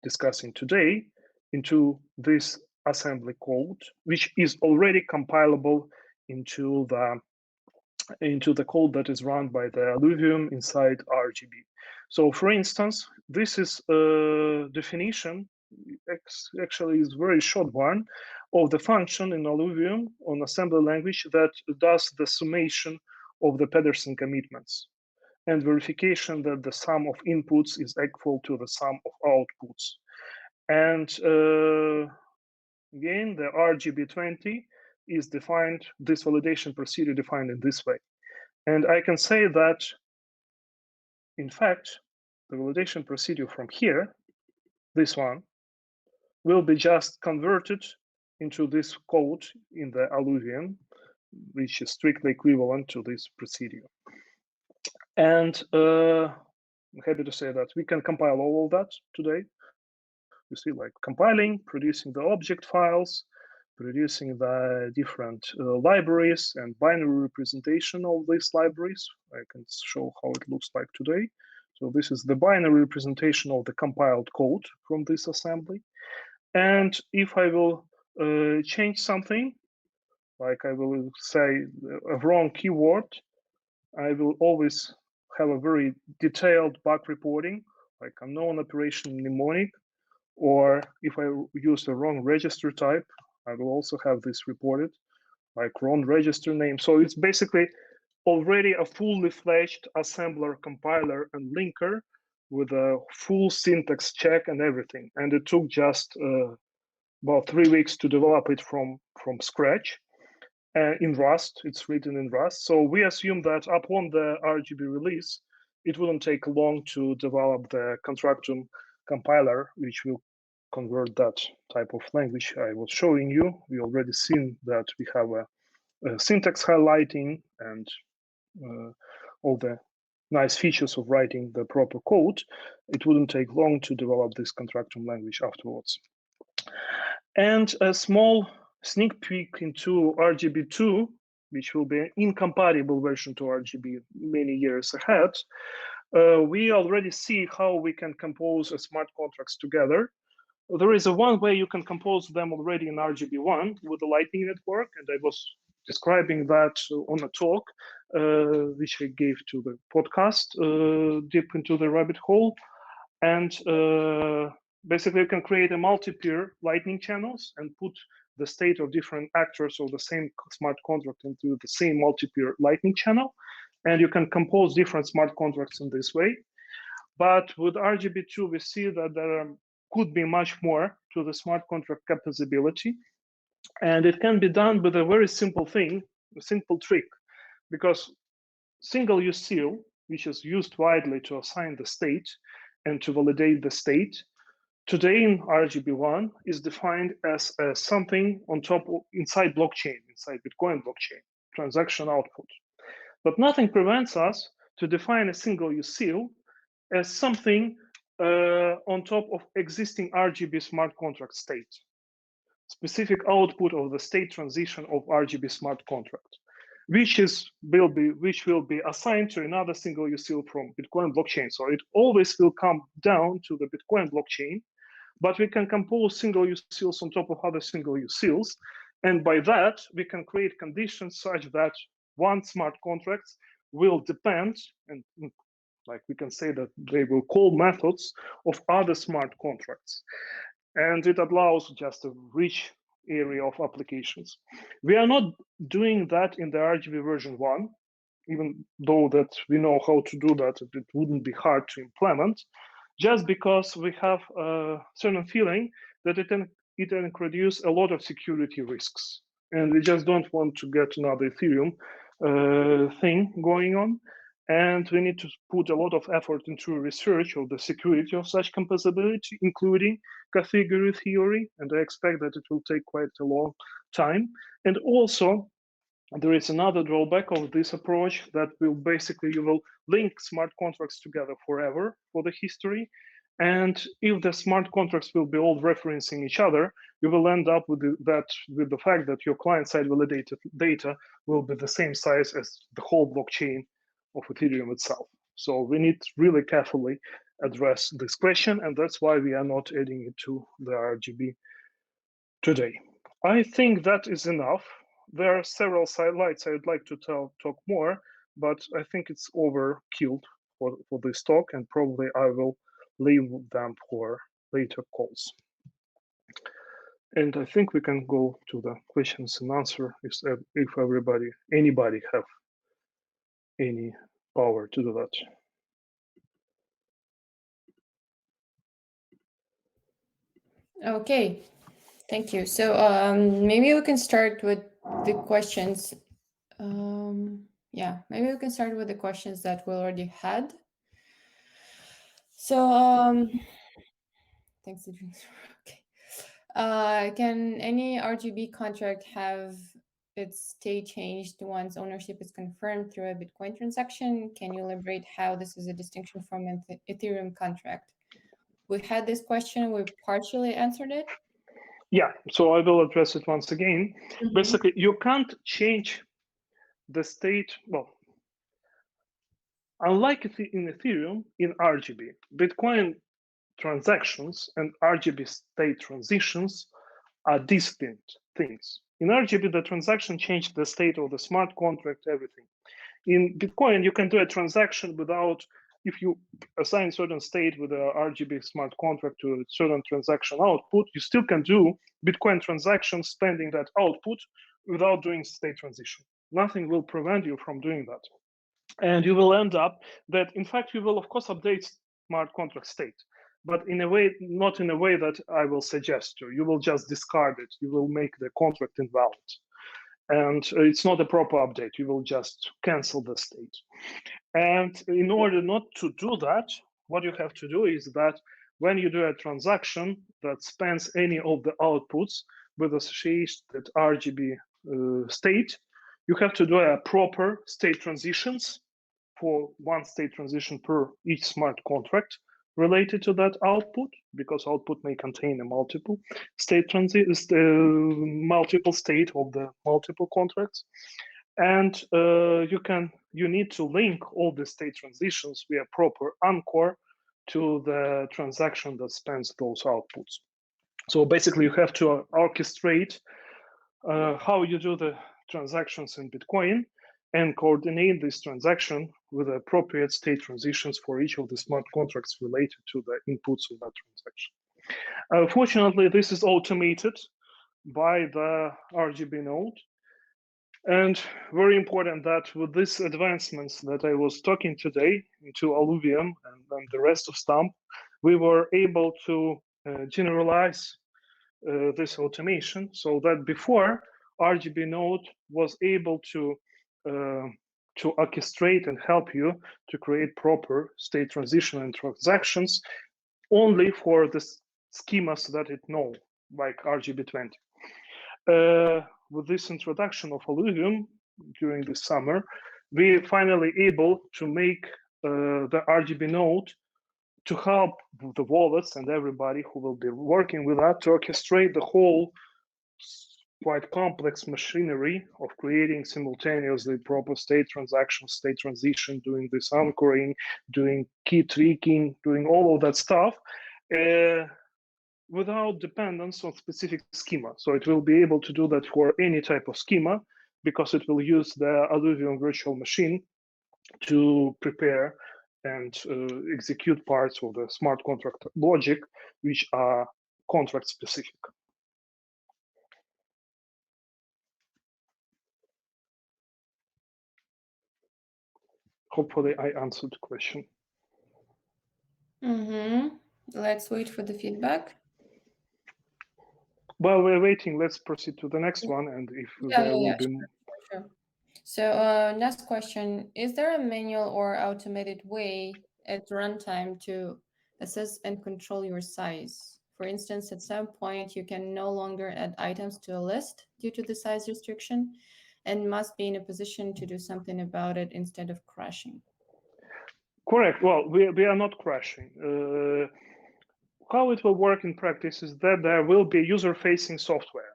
Speaker 2: discussing today into this assembly code, which is already compilable into the code that is run by the Alluvium inside RGB. So for instance, this is a definition, actually is a very short one, of the function in Alluvium on assembly language that does the summation of the Pedersen commitments and verification that the sum of inputs is equal to the sum of outputs. And again, the RGB20 is defined, this validation procedure defined in this way. And I can say that, in fact, the validation procedure from here, this one, will be just converted into this code in the Alluvium, which is strictly equivalent to this procedure. And I'm happy to say that we can compile all of that today. You see, like compiling, producing the object files, producing the different libraries and binary representation of these libraries. I can show how it looks like today. So this is the binary representation of the compiled code from this assembly. And if I will change something, like I will say a wrong keyword, I will always have a very detailed bug reporting, like unknown operation mnemonic, or if I use the wrong register type, I will also have this reported, like wrong register name. So it's basically already a fully fledged assembler, compiler, and linker with a full syntax check and everything. And it took just about 3 weeks to develop it from scratch. In Rust, it's written in Rust. So we assume that upon the RGB release, it wouldn't take long to develop the Contractum compiler, which will convert that type of language I was showing you. We already seen that we have a syntax highlighting and all the nice features of writing the proper code. It wouldn't take long to develop this Contractum language afterwards. And a small sneak peek into RGB2, which will be an incompatible version to RGB many years ahead. We already see how we can compose smart contracts together. There is one way you can compose them already in RGB1 with the Lightning Network, and I was describing that on a talk, which I gave to the podcast, Deep into the Rabbit Hole. And basically, you can create a multi-peer Lightning channels and put the state of different actors of the same smart contract into the same multi-peer Lightning channel. And you can compose different smart contracts in this way. But with RGB2, we see that there could be much more to the smart contract composability. And it can be done with a very simple thing, a simple trick, because single-use seal, which is used widely to assign the state and to validate the state, today in RGB1 is defined as something on top of, inside blockchain, inside Bitcoin blockchain, transaction output. But nothing prevents us to define a single-use seal as something on top of existing RGB smart contract state, specific output of the state transition of RGB smart contract, which will be assigned to another single-use seal from Bitcoin blockchain. So it always will come down to the Bitcoin blockchain, but we can compose single-use seals on top of other single-use seals, and by that we can create conditions such that one smart contract will depend, and like we can say that they will call methods of other smart contracts. And it allows just a rich area of applications. We are not doing that in the RGB version 1, even though that we know how to do that, it wouldn't be hard to implement, just because we have a certain feeling that it can introduce a lot of security risks. And we just don't want to get another Ethereum thing going on. And we need to put a lot of effort into research of the security of such composability, including category theory. And I expect that it will take quite a long time. And also, there is another drawback of this approach that will basically, you will link smart contracts together forever for the history. And if the smart contracts will be all referencing each other, you will end up with the fact that your client-side validated data will be the same size as the whole blockchain of Ethereum itself. So we need to really carefully address this question, and that's why we are not adding it to the RGB today. I think that is enough. There are several sidelights I would like to talk more, but I think it's overkill for this talk, and probably I will leave them for later calls. And I think we can go to the questions and answer if anybody have any power to do that.
Speaker 1: Okay, thank you. So maybe we can start with the questions. Yeah, maybe we can start with the questions that we already had. So thanks. Okay. Can any RGB contract have its state changed once ownership is confirmed through a Bitcoin transaction? Can you elaborate how this is a distinction from an Ethereum contract? We had this question, we partially answered it.
Speaker 2: Yeah, so I will address it once again. Mm-hmm. Basically, you can't change the state, well, unlike in Ethereum, in RGB, Bitcoin transactions and RGB state transitions are distinct things. In RGB, the transaction changed the state of the smart contract, everything. in Bitcoin, you can do a transaction without, if you assign certain state with a RGB smart contract to a certain transaction output, you still can do Bitcoin transactions spending that output without doing state transition. Nothing will prevent you from doing that. And you will end up that, in fact, you will, of course, update smart contract state, but in a way, not in a way that I will suggest to. You will just discard it. You will make the contract invalid. And it's not a proper update. You will just cancel the state. And in order not to do that, what you have to do is that when you do a transaction that spans any of the outputs with associated RGB state, you have to do a proper state transitions for one state transition per each smart contract related to that output, because output may contain a multiple state multiple state of the multiple contracts. And you need to link all the state transitions via proper anchor to the transaction that spans those outputs. So basically, you have to orchestrate how you do the transactions in Bitcoin and coordinate this transaction with appropriate state transitions for each of the smart contracts related to the inputs of that transaction. Fortunately, this is automated by the RGB node. And very important that with these advancements that I was talking today into Alluvium and the rest of Stump, we were able to generalize this automation, so that before RGB node was able to orchestrate and help you to create proper state transition and transactions only for the schemas that it knows, like RGB20. With this introduction of Alluvium during the summer, we finally able to make the RGB node to help the wallets and everybody who will be working with that to orchestrate the whole quite complex machinery of creating simultaneously proper state transactions, state transition, doing this anchoring, doing key tweaking, doing all of that stuff without dependence on specific schema. So it will be able to do that for any type of schema because it will use the Alluvium virtual machine to prepare and execute parts of the smart contract logic, which are contract specific. Hopefully I answered the question.
Speaker 1: Let's wait for the feedback.
Speaker 2: While we're waiting, let's proceed to the next one. And if there will be...
Speaker 1: Sure. So next question, is there a manual or automated way at runtime to assess and control your size? For instance, at some point, you can no longer add items to a list due to the size restriction and must be in a position to do something about it instead of crashing.
Speaker 2: Correct. Well, we are not crashing. How it will work in practice is that there will be user-facing software.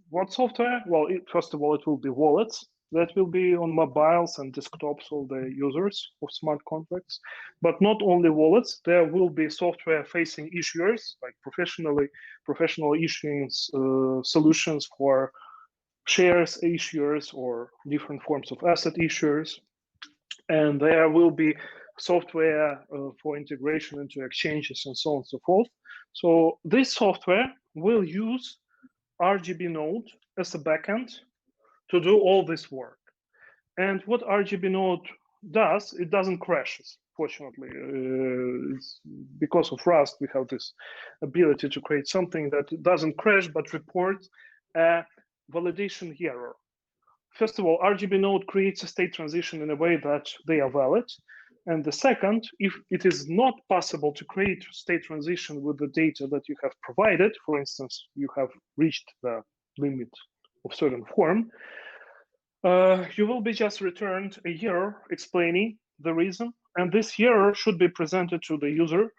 Speaker 2: What software? Well, first of all, it will be wallets that will be on mobiles and desktops of the users of smart contracts. But not only wallets, there will be software-facing issuers, like professional issuing solutions for shares issuers or different forms of asset issuers. And there will be software for integration into exchanges and so on and so forth. So this software will use RGB node as a backend to do all this work. And what RGB node does, it doesn't crash, fortunately. It's because of Rust, we have this ability to create something that doesn't crash, but reports a validation error. First of all, RGB node creates a state transition in a way that they are valid. And the second, if it is not possible to create state transition with the data that you have provided, for instance, you have reached the limit of certain form, you will be just returned a error explaining the reason. And this error should be presented to the user.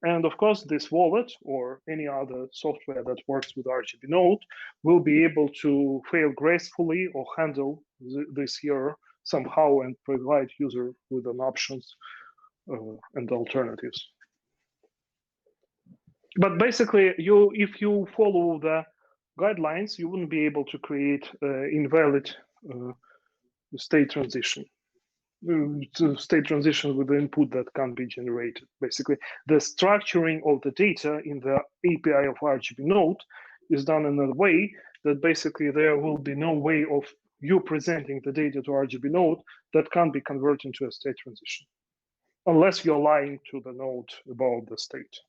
Speaker 2: And of course, this wallet or any other software that works with RGB node will be able to fail gracefully or handle this error somehow and provide user with an options and alternatives. But basically, if you follow the guidelines, you wouldn't be able to create invalid state transition. To state transition with the input that can be generated. Basically, the structuring of the data in the API of RGB node is done in a way that basically there will be no way of you presenting the data to RGB node that can be converted into a state transition, unless you're lying to the node about the state.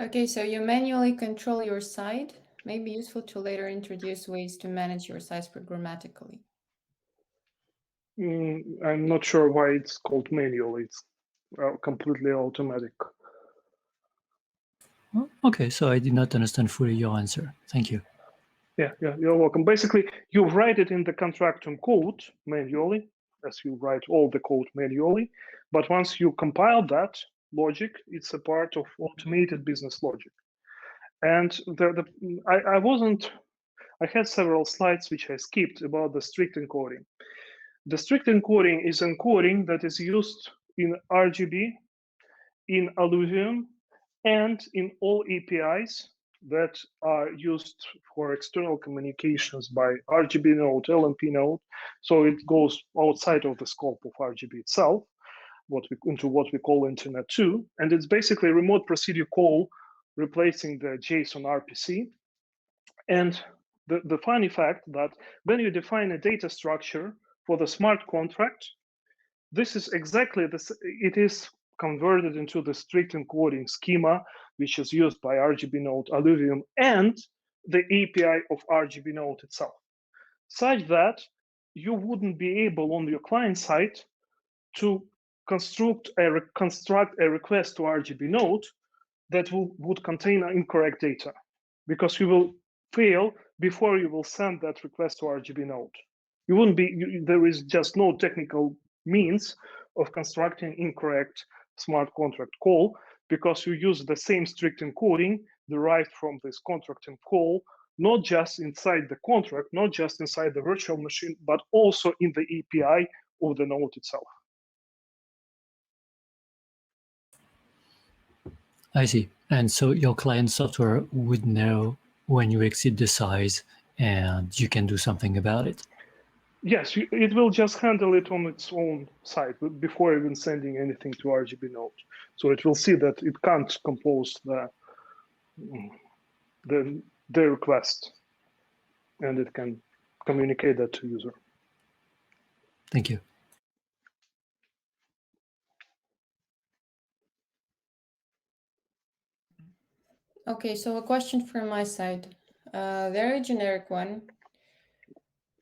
Speaker 1: Okay, so you manually control your site. May be useful to later introduce ways to manage your sites programmatically.
Speaker 2: I'm not sure why it's called manual. It's completely automatic.
Speaker 5: Okay, so I did not understand fully your answer. Thank you.
Speaker 2: Yeah, you're welcome. Basically, you write it in the Contractum code manually, as you write all the code manually. But once you compile that logic, it's a part of automated business logic. And I had several slides which I skipped about the strict encoding. The strict encoding is encoding that is used in RGB, in Alluvium, and in all APIs that are used for external communications by RGB node, LNP node. So it goes outside of the scope of RGB itself, into what we call Internet 2. And it's basically a remote procedure call replacing the JSON RPC. And the funny fact that when you define a data structure for the smart contract, this is exactly this. It is converted into the strict encoding schema, which is used by RGB node Alluvium and the API of RGB node itself, such that you wouldn't be able on your client side to construct a request to RGB node that would contain incorrect data, because you will fail before you will send that request to RGB node. You wouldn't be. There is just no technical means of constructing incorrect smart contract call, because you use the same strict encoding derived from this Contractum call, not just inside the contract, not just inside the virtual machine, but also in the API of the node itself.
Speaker 5: I see. And so your client software would know when you exceed the size and you can do something about it.
Speaker 2: Yes, it will just handle it on its own side before even sending anything to RGB node. So it will see that it can't compose the request, and it can communicate that to user.
Speaker 5: Thank you.
Speaker 1: Okay, so a question from my side, very generic one.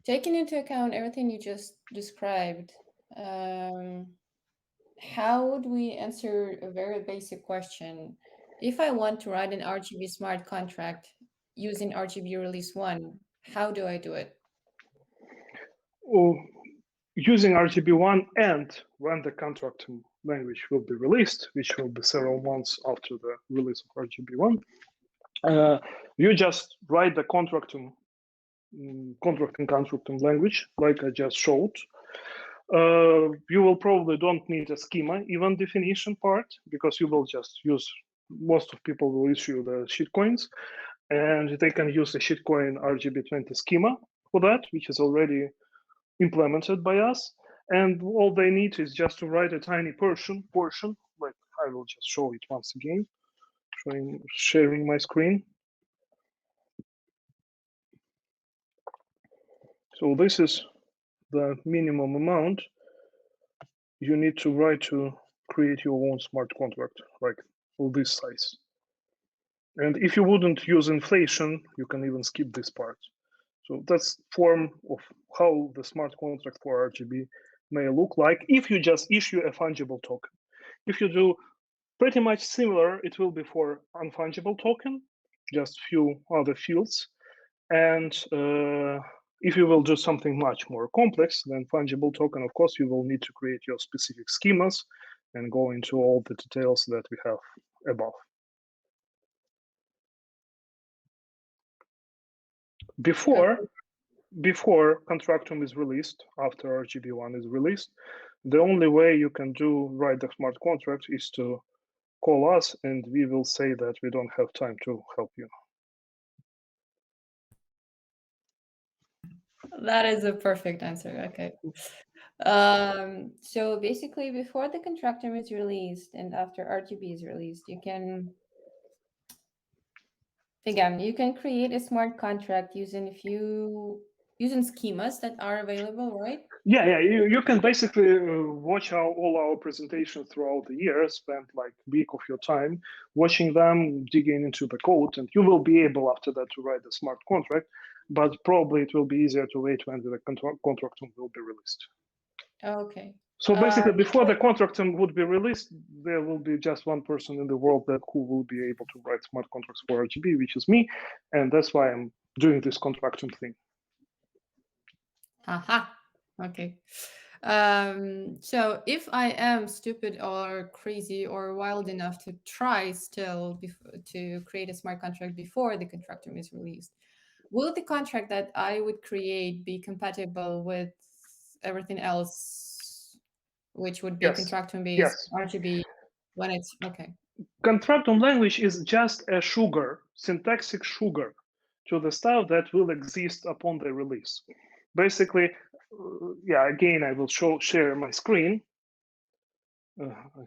Speaker 1: Taking into account everything you just described, how would we answer a very basic question? If I want to write an RGB smart contract using RGB release 1, how do I do it?
Speaker 2: Well, using RGB1 and when the Contractum language will be released, which will be several months after the release of RGB1, you just write the Contractum language, like I just showed. You will probably don't need a schema even definition part, because you will just use, most of people will issue the shitcoins, and they can use the shitcoin RGB20 schema for that, which is already implemented by us. And all they need is just to write a tiny portion, like I will just show it once again, sharing my screen. So this is the minimum amount you need to write to create your own smart contract, like for this size. And if you wouldn't use inflation, you can even skip this part. So that's form of how the smart contract for RGB may look like if you just issue a fungible token. If you do pretty much similar, it will be for unfungible token, just few other fields. And if you will do something much more complex than fungible token, of course, you will need to create your specific schemas and go into all the details that we have above. Before Contractum is released, after RGB1 is released, the only way you can write the smart contract is to call us and we will say that we don't have time to help you.
Speaker 1: That is a perfect answer. Okay. So basically, before the Contractum is released and after RGB is released, you can create a smart contract using schemas that are available, right?
Speaker 2: Yeah. You can basically watch all our presentations throughout the year, spend like a week of your time watching them, digging into the code, and you will be able after that to write a smart contract. But probably it will be easier to wait when the Contractum will be released.
Speaker 1: Okay.
Speaker 2: So basically, before the Contractum would be released, there will be just one person in the world who will be able to write smart contracts for RGB, which is me, and that's why I'm doing this Contractum thing.
Speaker 1: Aha. Okay. So if I am stupid or crazy or wild enough to try still to create a smart contract before the Contractum is released, will the contract that I would create be compatible with everything else, which would be Contractum-based RGB when it's okay?
Speaker 2: Contractum language is just a sugar, syntactic sugar, to the stuff that will exist upon the release. Basically, again, I will share my screen. I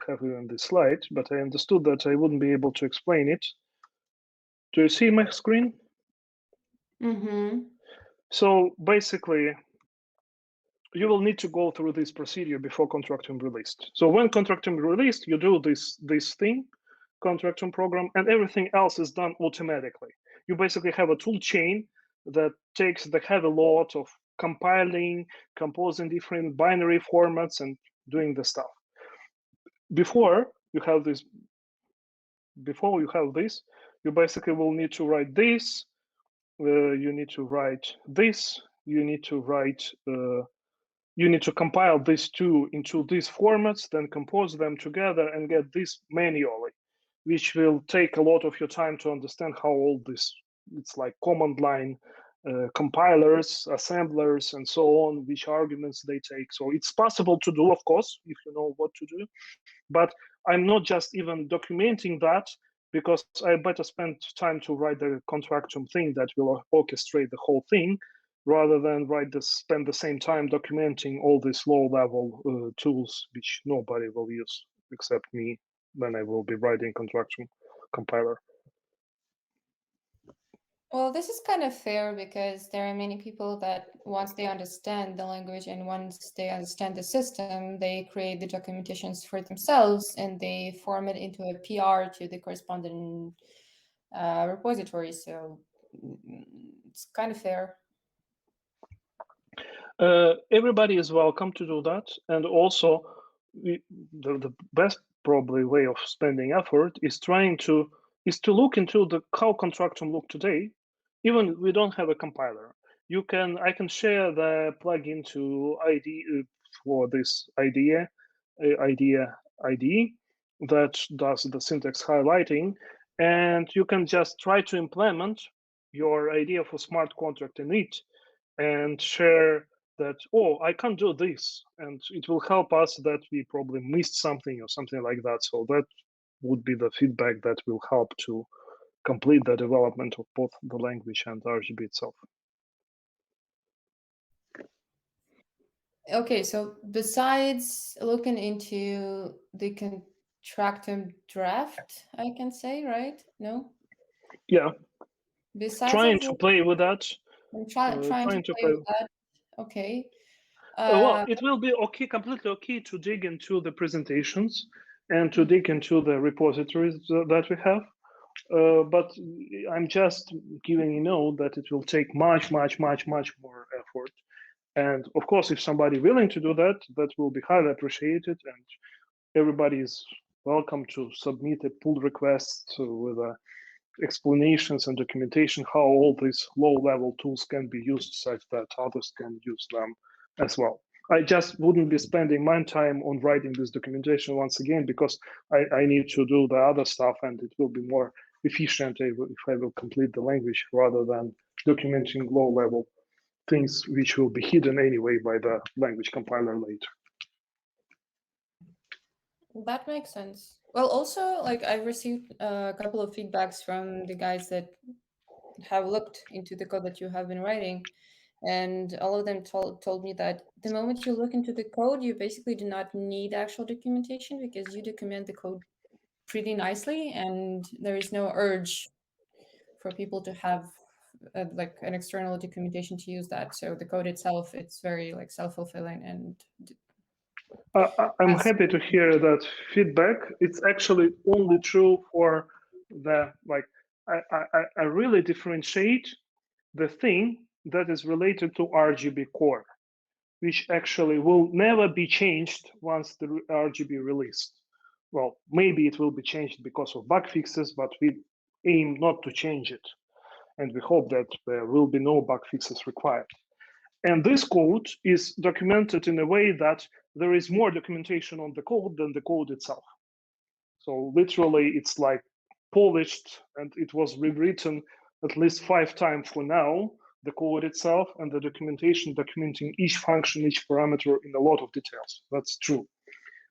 Speaker 2: have it on this slide, but I understood that I wouldn't be able to explain it. Do you see my screen?
Speaker 1: Mm-hmm.
Speaker 2: So basically, you will need to go through this procedure before Contractum released. So when Contractum released, you do this thing, Contractum program, and everything else is done automatically. You basically have a tool chain that takes the heavy load of compiling, composing different binary formats, and doing the stuff. Before you have this, you basically will need to write this. You need to write this. You need to write. You need to compile these two into these formats, then compose them together and get this manually, which will take a lot of your time to understand how all this, it's like command line compilers, assemblers, and so on, which arguments they take. So it's possible to do, of course, if you know what to do. But I'm not just even documenting that because I better spend time to write the Contractum thing that will orchestrate the whole thing, rather than spend the same time documenting all these low-level tools which nobody will use except me when I will be writing Contractum compiler.
Speaker 1: Well, this is kind of fair because there are many people that once they understand the language and once they understand the system, they create the documentations for themselves and they form it into a PR to the corresponding repository. So it's kind of fair.
Speaker 2: Everybody is welcome to do that, and also the best probably way of spending effort is to look into how Contractum look today. Even we don't have a compiler. I can share the plugin to IDE for this IDE that does the syntax highlighting, and you can just try to implement your idea for smart contract in it and share that, I can't do this, and it will help us that we probably missed something or something like that. So that would be the feedback that will help to complete the development of both the language and RGB itself.
Speaker 1: Okay, so besides looking into the Contractum draft, I can say, right? No?
Speaker 2: Yeah.
Speaker 1: Besides
Speaker 2: trying to play with that.
Speaker 1: Trying to play with that. Okay.
Speaker 2: Well, it will be okay, completely okay to dig into the presentations and to dig into the repositories that we have. But I'm just giving you know that it will take much more effort. And of course, if somebody willing to do that, that will be highly appreciated. And everybody is welcome to submit a pull request with explanations and documentation how all these low-level tools can be used such that others can use them as well. I just wouldn't be spending my time on writing this documentation once again because I need to do the other stuff, and it will be more efficient if I will complete the language rather than documenting low-level things which will be hidden anyway by the language compiler later.
Speaker 1: That makes sense. Well, also, like I've received a couple of feedbacks from the guys that have looked into the code that you have been writing, and all of them told me that the moment you look into the code, you basically do not need actual documentation because you document the code pretty nicely, and there is no urge for people to have like an external documentation to use that. So the code itself, it's very like self-fulfilling and
Speaker 2: I'm
Speaker 1: has
Speaker 2: happy to hear that feedback. It's actually only true for the, like, I really differentiate the thing that is related to RGB core, which actually will never be changed once the RGB released. Well, maybe it will be changed because of bug fixes, but we aim not to change it. And we hope that there will be no bug fixes required. And this code is documented in a way that there is more documentation on the code than the code itself. So literally, it's like polished, and it was rewritten at least 5 times for now, the code itself and the documentation documenting each function, each parameter in a lot of details. That's true.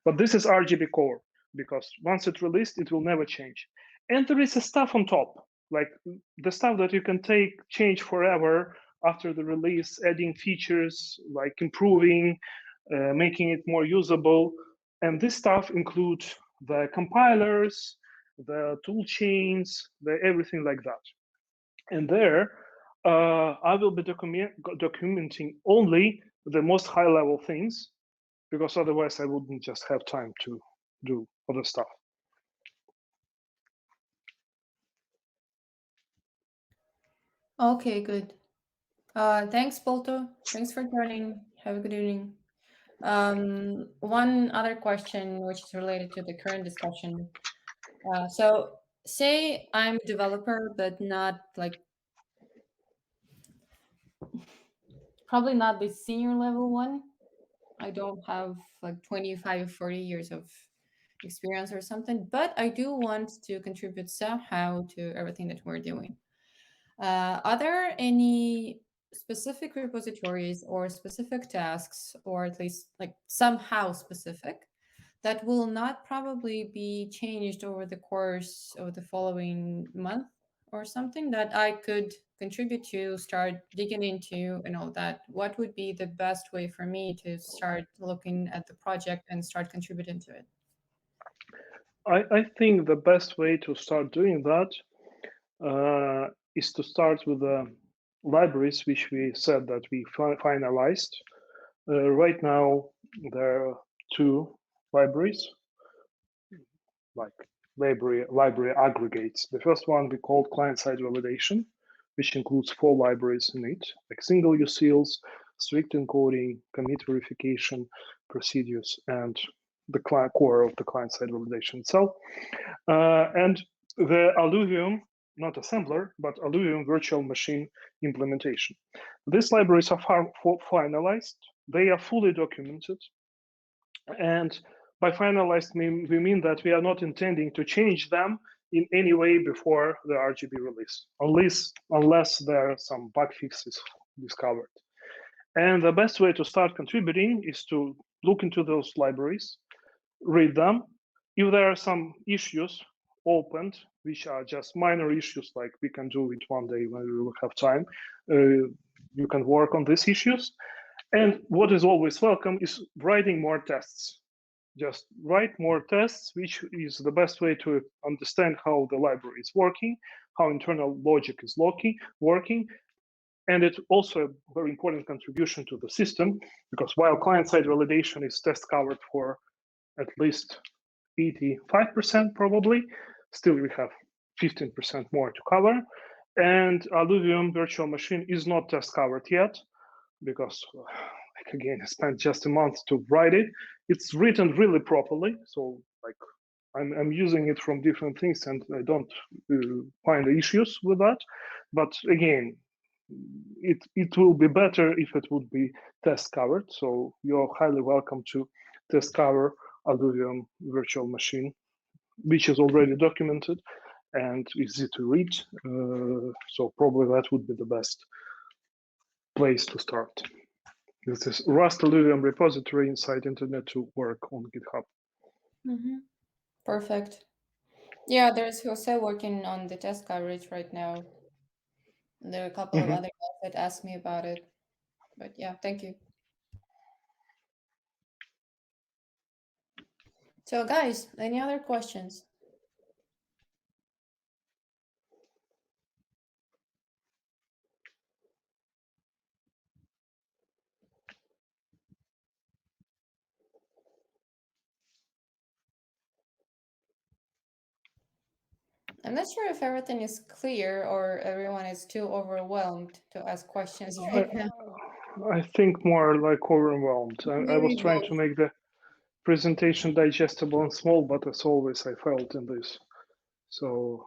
Speaker 2: But this is RGB core, because once it's released, it will never change. And there is a stuff on top, like the stuff that you can change forever after the release, adding features, like improving, making it more usable. And this stuff includes the compilers, the tool chains, everything like that. And there, I will be documenting only the most high-level things, because otherwise I wouldn't just have time to do other stuff.
Speaker 1: okay. Good. Thanks, Polto. Thanks for joining. Have a good evening. One other question, which is related to the current discussion. So, say I'm a developer, but not like probably not the senior level one. I don't have like 25, 40 years of experience or something, but I do want to contribute somehow to everything that we're doing. Are there any specific repositories or specific tasks, or at least like somehow specific, that will not probably be changed over the course of the following month or something that I could contribute to, start digging into and all that? What would be the best way for me to start looking at the project and start contributing to it?
Speaker 2: I think the best way to start doing that is to start with the libraries which we said that we finalized. Right now, there are 2 libraries, like library aggregates. The first one we called client-side validation, which includes 4 libraries in it, like single UCLs, strict encoding, commit verification procedures, and the core of the client-side validation itself. And the Alluvium, not assembler, but Alluvium virtual machine implementation. These libraries are finalized. They are fully documented. And by finalized, we mean that we are not intending to change them in any way before the RGB release, unless there are some bug fixes discovered. And the best way to start contributing is to look into those libraries, read them. If there are some issues opened, which are just minor issues, like we can do it one day when we will have time, you can work on these issues. And what is always welcome is writing more tests. Just write more tests, which is the best way to understand how the library is working, how internal logic is working. And it's also a very important contribution to the system, because while client-side validation is test covered for at least 85% probably, still we have 15% more to cover. And Alluvium virtual machine is not test covered yet, because again, I spent just a month to write it. It's written really properly, so like I'm using it from different things, and I don't find issues with that. But again, it will be better if it would be test covered. So you're highly welcome to test cover Alluvium virtual machine, which is already documented and easy to read. So probably that would be the best place to start. This is Rust Alluvium repository inside Internet to work on GitHub.
Speaker 1: Perfect. Yeah, there's Jose working on the test coverage right now. And there are a couple of other guys that asked me about it. But yeah, thank you. So guys, any other questions? I'm not sure if everything is clear or everyone is too overwhelmed to ask questions right now.
Speaker 2: I think more like overwhelmed. I was
Speaker 1: Maybe
Speaker 2: trying to
Speaker 1: both.
Speaker 2: make the presentation digestible and small, but as always, I failed in this. So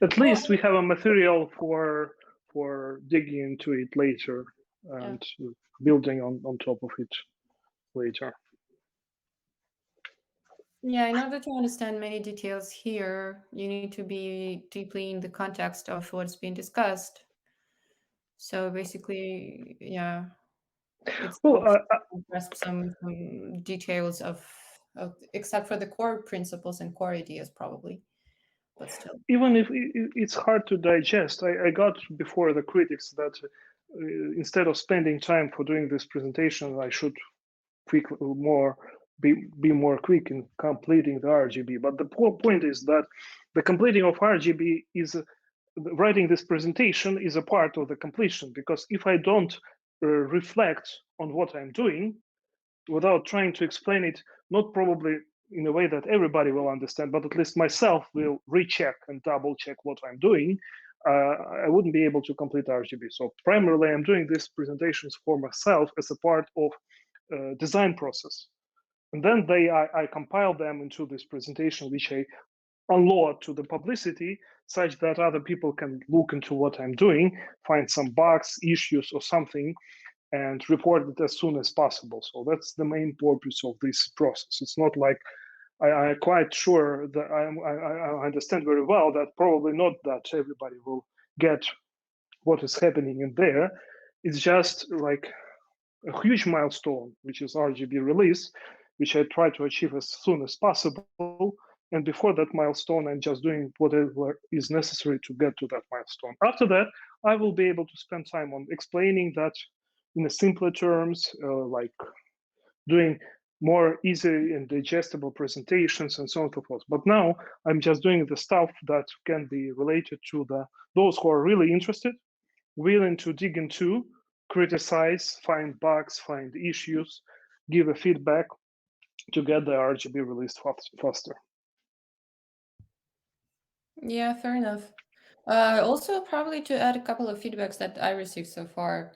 Speaker 2: at
Speaker 1: Well,
Speaker 2: least we have a material for digging into it later and building on top of it later.
Speaker 1: yeah, in order to understand many details here, you need to be deeply in the context of what's being discussed. So basically, yeah, it's
Speaker 2: Well,
Speaker 1: hard to grasp some details of, except for the core principles and core ideas, probably. But still.
Speaker 2: even if it's hard to digest, I got before the critics that instead of spending time for doing this presentation, I should be more quick in completing the RGB. But the point is that the completing of RGB is writing this presentation is a part of the completion, because if I don't reflect on what I'm doing without trying to explain it, not probably in a way that everybody will understand, but at least myself will recheck and double check what I'm doing, I wouldn't be able to complete RGB. So primarily I'm doing these presentations for myself as a part of design process. And then I compile them into this presentation, which I unload to the publicity such that other people can look into what I'm doing, find some bugs, issues, or something, and report it as soon as possible. So that's the main purpose of this process. It's not like I'm quite sure that I understand very well that probably not that everybody will get what is happening in there. It's just like a huge milestone, which is RGB release, which I try to achieve as soon as possible. And before that milestone, I'm just doing whatever is necessary to get to that milestone. After that, I will be able to spend time on explaining that in a simpler terms, like doing more easy and digestible presentations and so on and so forth. But now I'm just doing the stuff that can be related to those who are really interested, willing to dig into, criticize, find bugs, find issues, give a feedback to get the RGB released faster.
Speaker 1: Yeah, fair enough. Also, probably to add a couple of feedbacks that I received so far.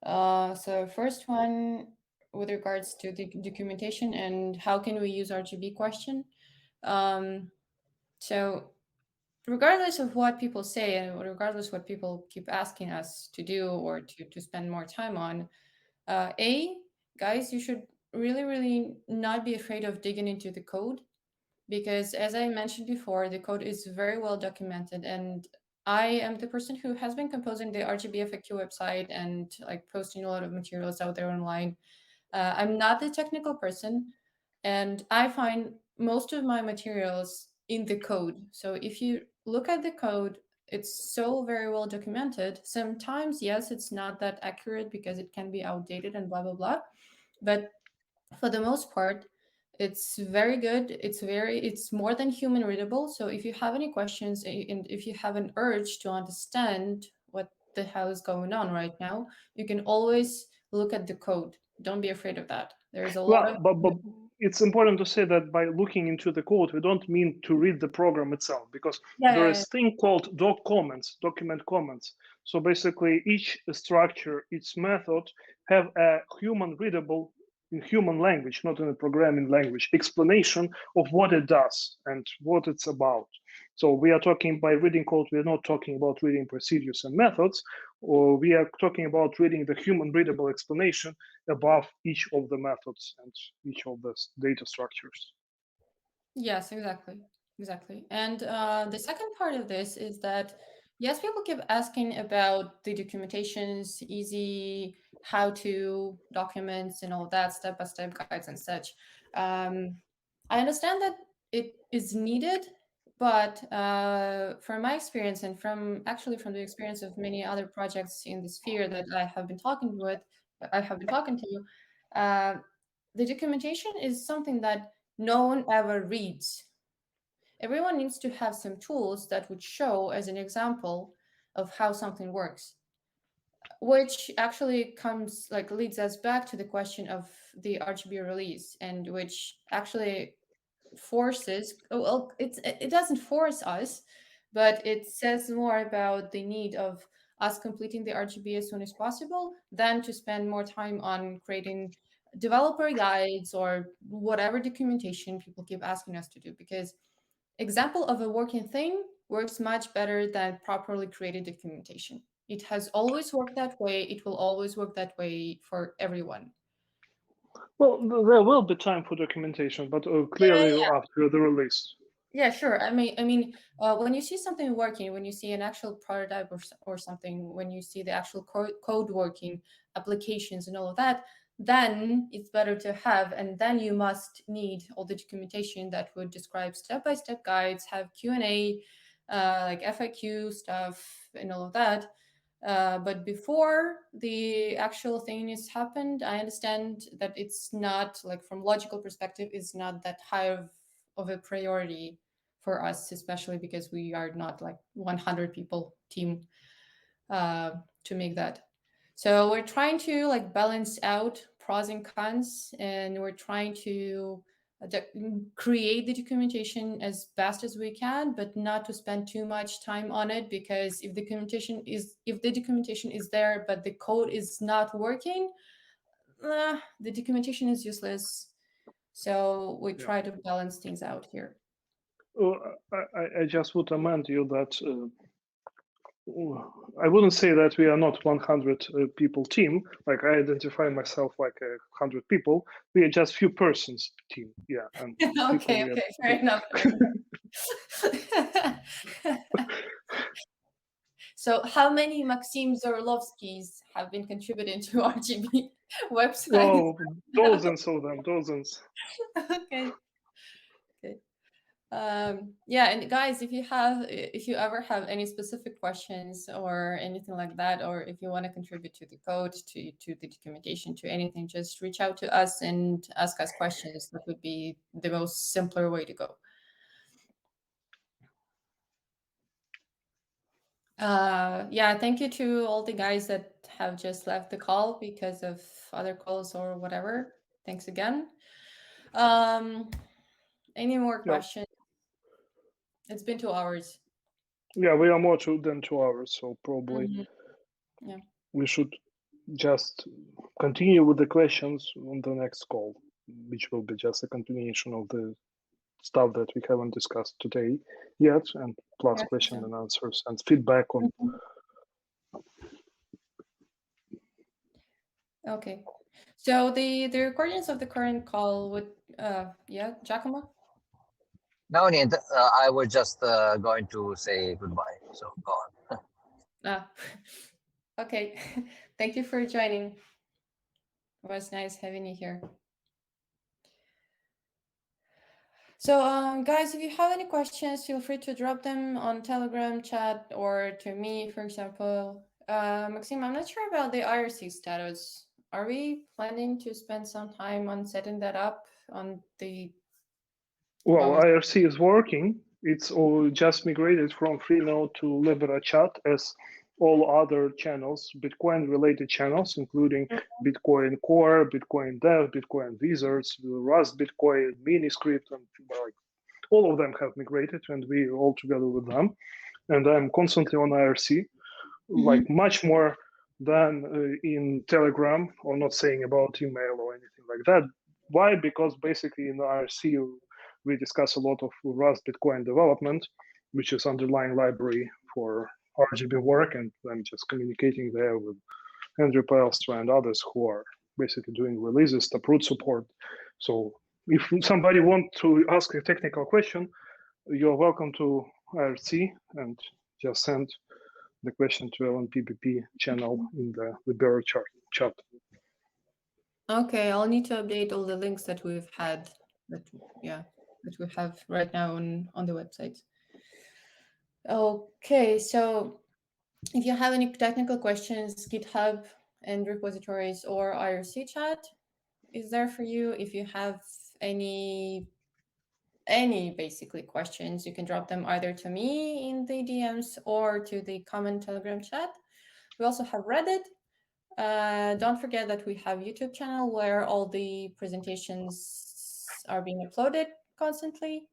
Speaker 1: So first one, with regards to the documentation and how can we use RGB question. So regardless of what people say and regardless what people keep asking us to do or to spend more time on, guys, you should really not be afraid of digging into the code, because as I mentioned before, the code is very well documented, and I am the person who has been composing the RGB FAQ website and like posting a lot of materials out there online. I'm not the technical person, and I find most of my materials in the code. So if you look at the code, it's so very well documented. Sometimes, yes, it's not that accurate because it can be outdated and blah, blah, blah. But for the most part, it's very good. It's more than human readable. So if you have any questions and if you have an urge to understand what the hell is going on right now, you can always look at the code. Don't be afraid of that. There's a lot of
Speaker 2: But it's important to say that by looking into the code, we don't mean to read the program itself, because there is a thing called document comments. So basically each structure, each method have a human readable, in human language, not in a programming language, explanation of what it does and what it's about. So we are talking by reading code, we're not talking about reading procedures and methods, or we are talking about reading the human readable explanation above each of the methods and each of the data structures.
Speaker 1: Yes, exactly. And the second part of this is that, yes, people keep asking about the documentations, easy how-to documents and all that, step-by-step guides and such. I understand that it is needed, but from my experience and from the experience of many other projects in the sphere that I have been talking to, the documentation is something that no one ever reads. Everyone needs to have some tools that would show as an example of how something works, which actually leads us back to the question of the RGB release, and which actually forces, well, it doesn't force us, but it says more about the need of us completing the RGB as soon as possible than to spend more time on creating developer guides or whatever documentation people keep asking us to do, because example of a working thing works much better than properly created documentation. It has always worked that way. It will always work that way for everyone.
Speaker 2: Well, there will be time for documentation, but clearly after the release.
Speaker 1: Yeah, sure. I mean, when you see something working, when you see an actual prototype or something, when you see the actual code working, applications and all of that, then it's better to have, and then you must need all the documentation that would describe step-by-step guides, have Q&A, like FAQ stuff and all of that. But before the actual thing has happened, I understand that it's not, like, from logical perspective, it's not that high of a priority for us, especially because we are not like 100 people team to make that. So we're trying to like balance out pros and cons, and we're trying to create the documentation as best as we can, but not to spend too much time on it, because if the documentation is there but the code is not working, the documentation is useless. So we try to balance things out here.
Speaker 2: I just would amend you that I wouldn't say that we are not 100 people team. Like, I identify myself like 100 people. We are just few persons team. Yeah. And
Speaker 1: Okay, fair enough. So how many Maxim Orlovskys have been contributing to RGB website?
Speaker 2: Oh, dozens of them, dozens.
Speaker 1: Okay. Yeah, and guys, if you ever have any specific questions or anything like that, or if you want to contribute to the code, to the documentation, to anything, just reach out to us and ask us questions. That would be the most simpler way to go. Yeah, thank you to all the guys that have just left the call because of other calls or whatever. Thanks again. Any more questions? It's been 2 hours.
Speaker 2: Yeah, we are more than 2 hours, so probably we should just continue with the questions on the next call, which will be just a continuation of the stuff that we haven't discussed today yet, and plus question and answers and feedback on.
Speaker 1: Okay, so the recordings of the current call would Giacomo?
Speaker 6: No need. I was just going to say goodbye, so go on.
Speaker 1: Okay. Thank you for joining. It was nice having you here. So, guys, if you have any questions, feel free to drop them on Telegram chat or to me, for example. Maxim, I'm not sure about the IRC status. Are we planning to spend some time on setting that up on the...
Speaker 2: Well, IRC is working. It's all just migrated from Freenode to Libera chat, as all other channels, Bitcoin-related channels, including Bitcoin Core, Bitcoin Dev, Bitcoin Wizards, Rust Bitcoin, Miniscript, and like all of them have migrated, and we all together with them. And I'm constantly on IRC, like much more than in Telegram, or not saying about email or anything like that. Why? Because basically in IRC, we discuss a lot of Rust Bitcoin development, which is underlying library for RGB work, and I'm just communicating there with Andrew Pelstra and others who are basically doing releases, taproot support. So if somebody wants to ask a technical question, you're welcome to IRC and just send the question to LNPBP channel in the Libera chat.
Speaker 1: Okay, I'll need to update all the links that we've had. that we have right now on the website. Okay, so if you have any technical questions, GitHub and repositories or IRC chat is there for you. If you have any basically questions, you can drop them either to me in the DMs or to the common Telegram chat. We also have Reddit. Don't forget that we have YouTube channel where all the presentations are being uploaded constantly.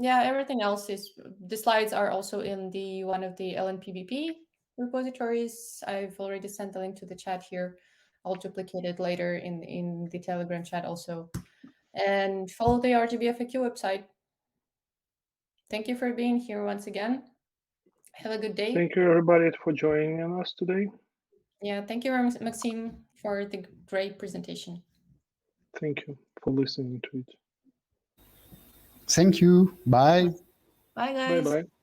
Speaker 1: Yeah, everything else is, the slides are also in the one of the LNPBP repositories. I've already sent the link to the chat here. I'll duplicate it later in the Telegram chat also. And follow the RGB FAQ website. Thank you for being here once again. Have a good day.
Speaker 2: Thank you, everybody, for joining us today.
Speaker 1: Yeah, thank you, Maxim, for the great presentation.
Speaker 2: Thank you for listening to it.
Speaker 4: Thank you. Bye.
Speaker 1: Bye, guys.
Speaker 2: Bye-bye.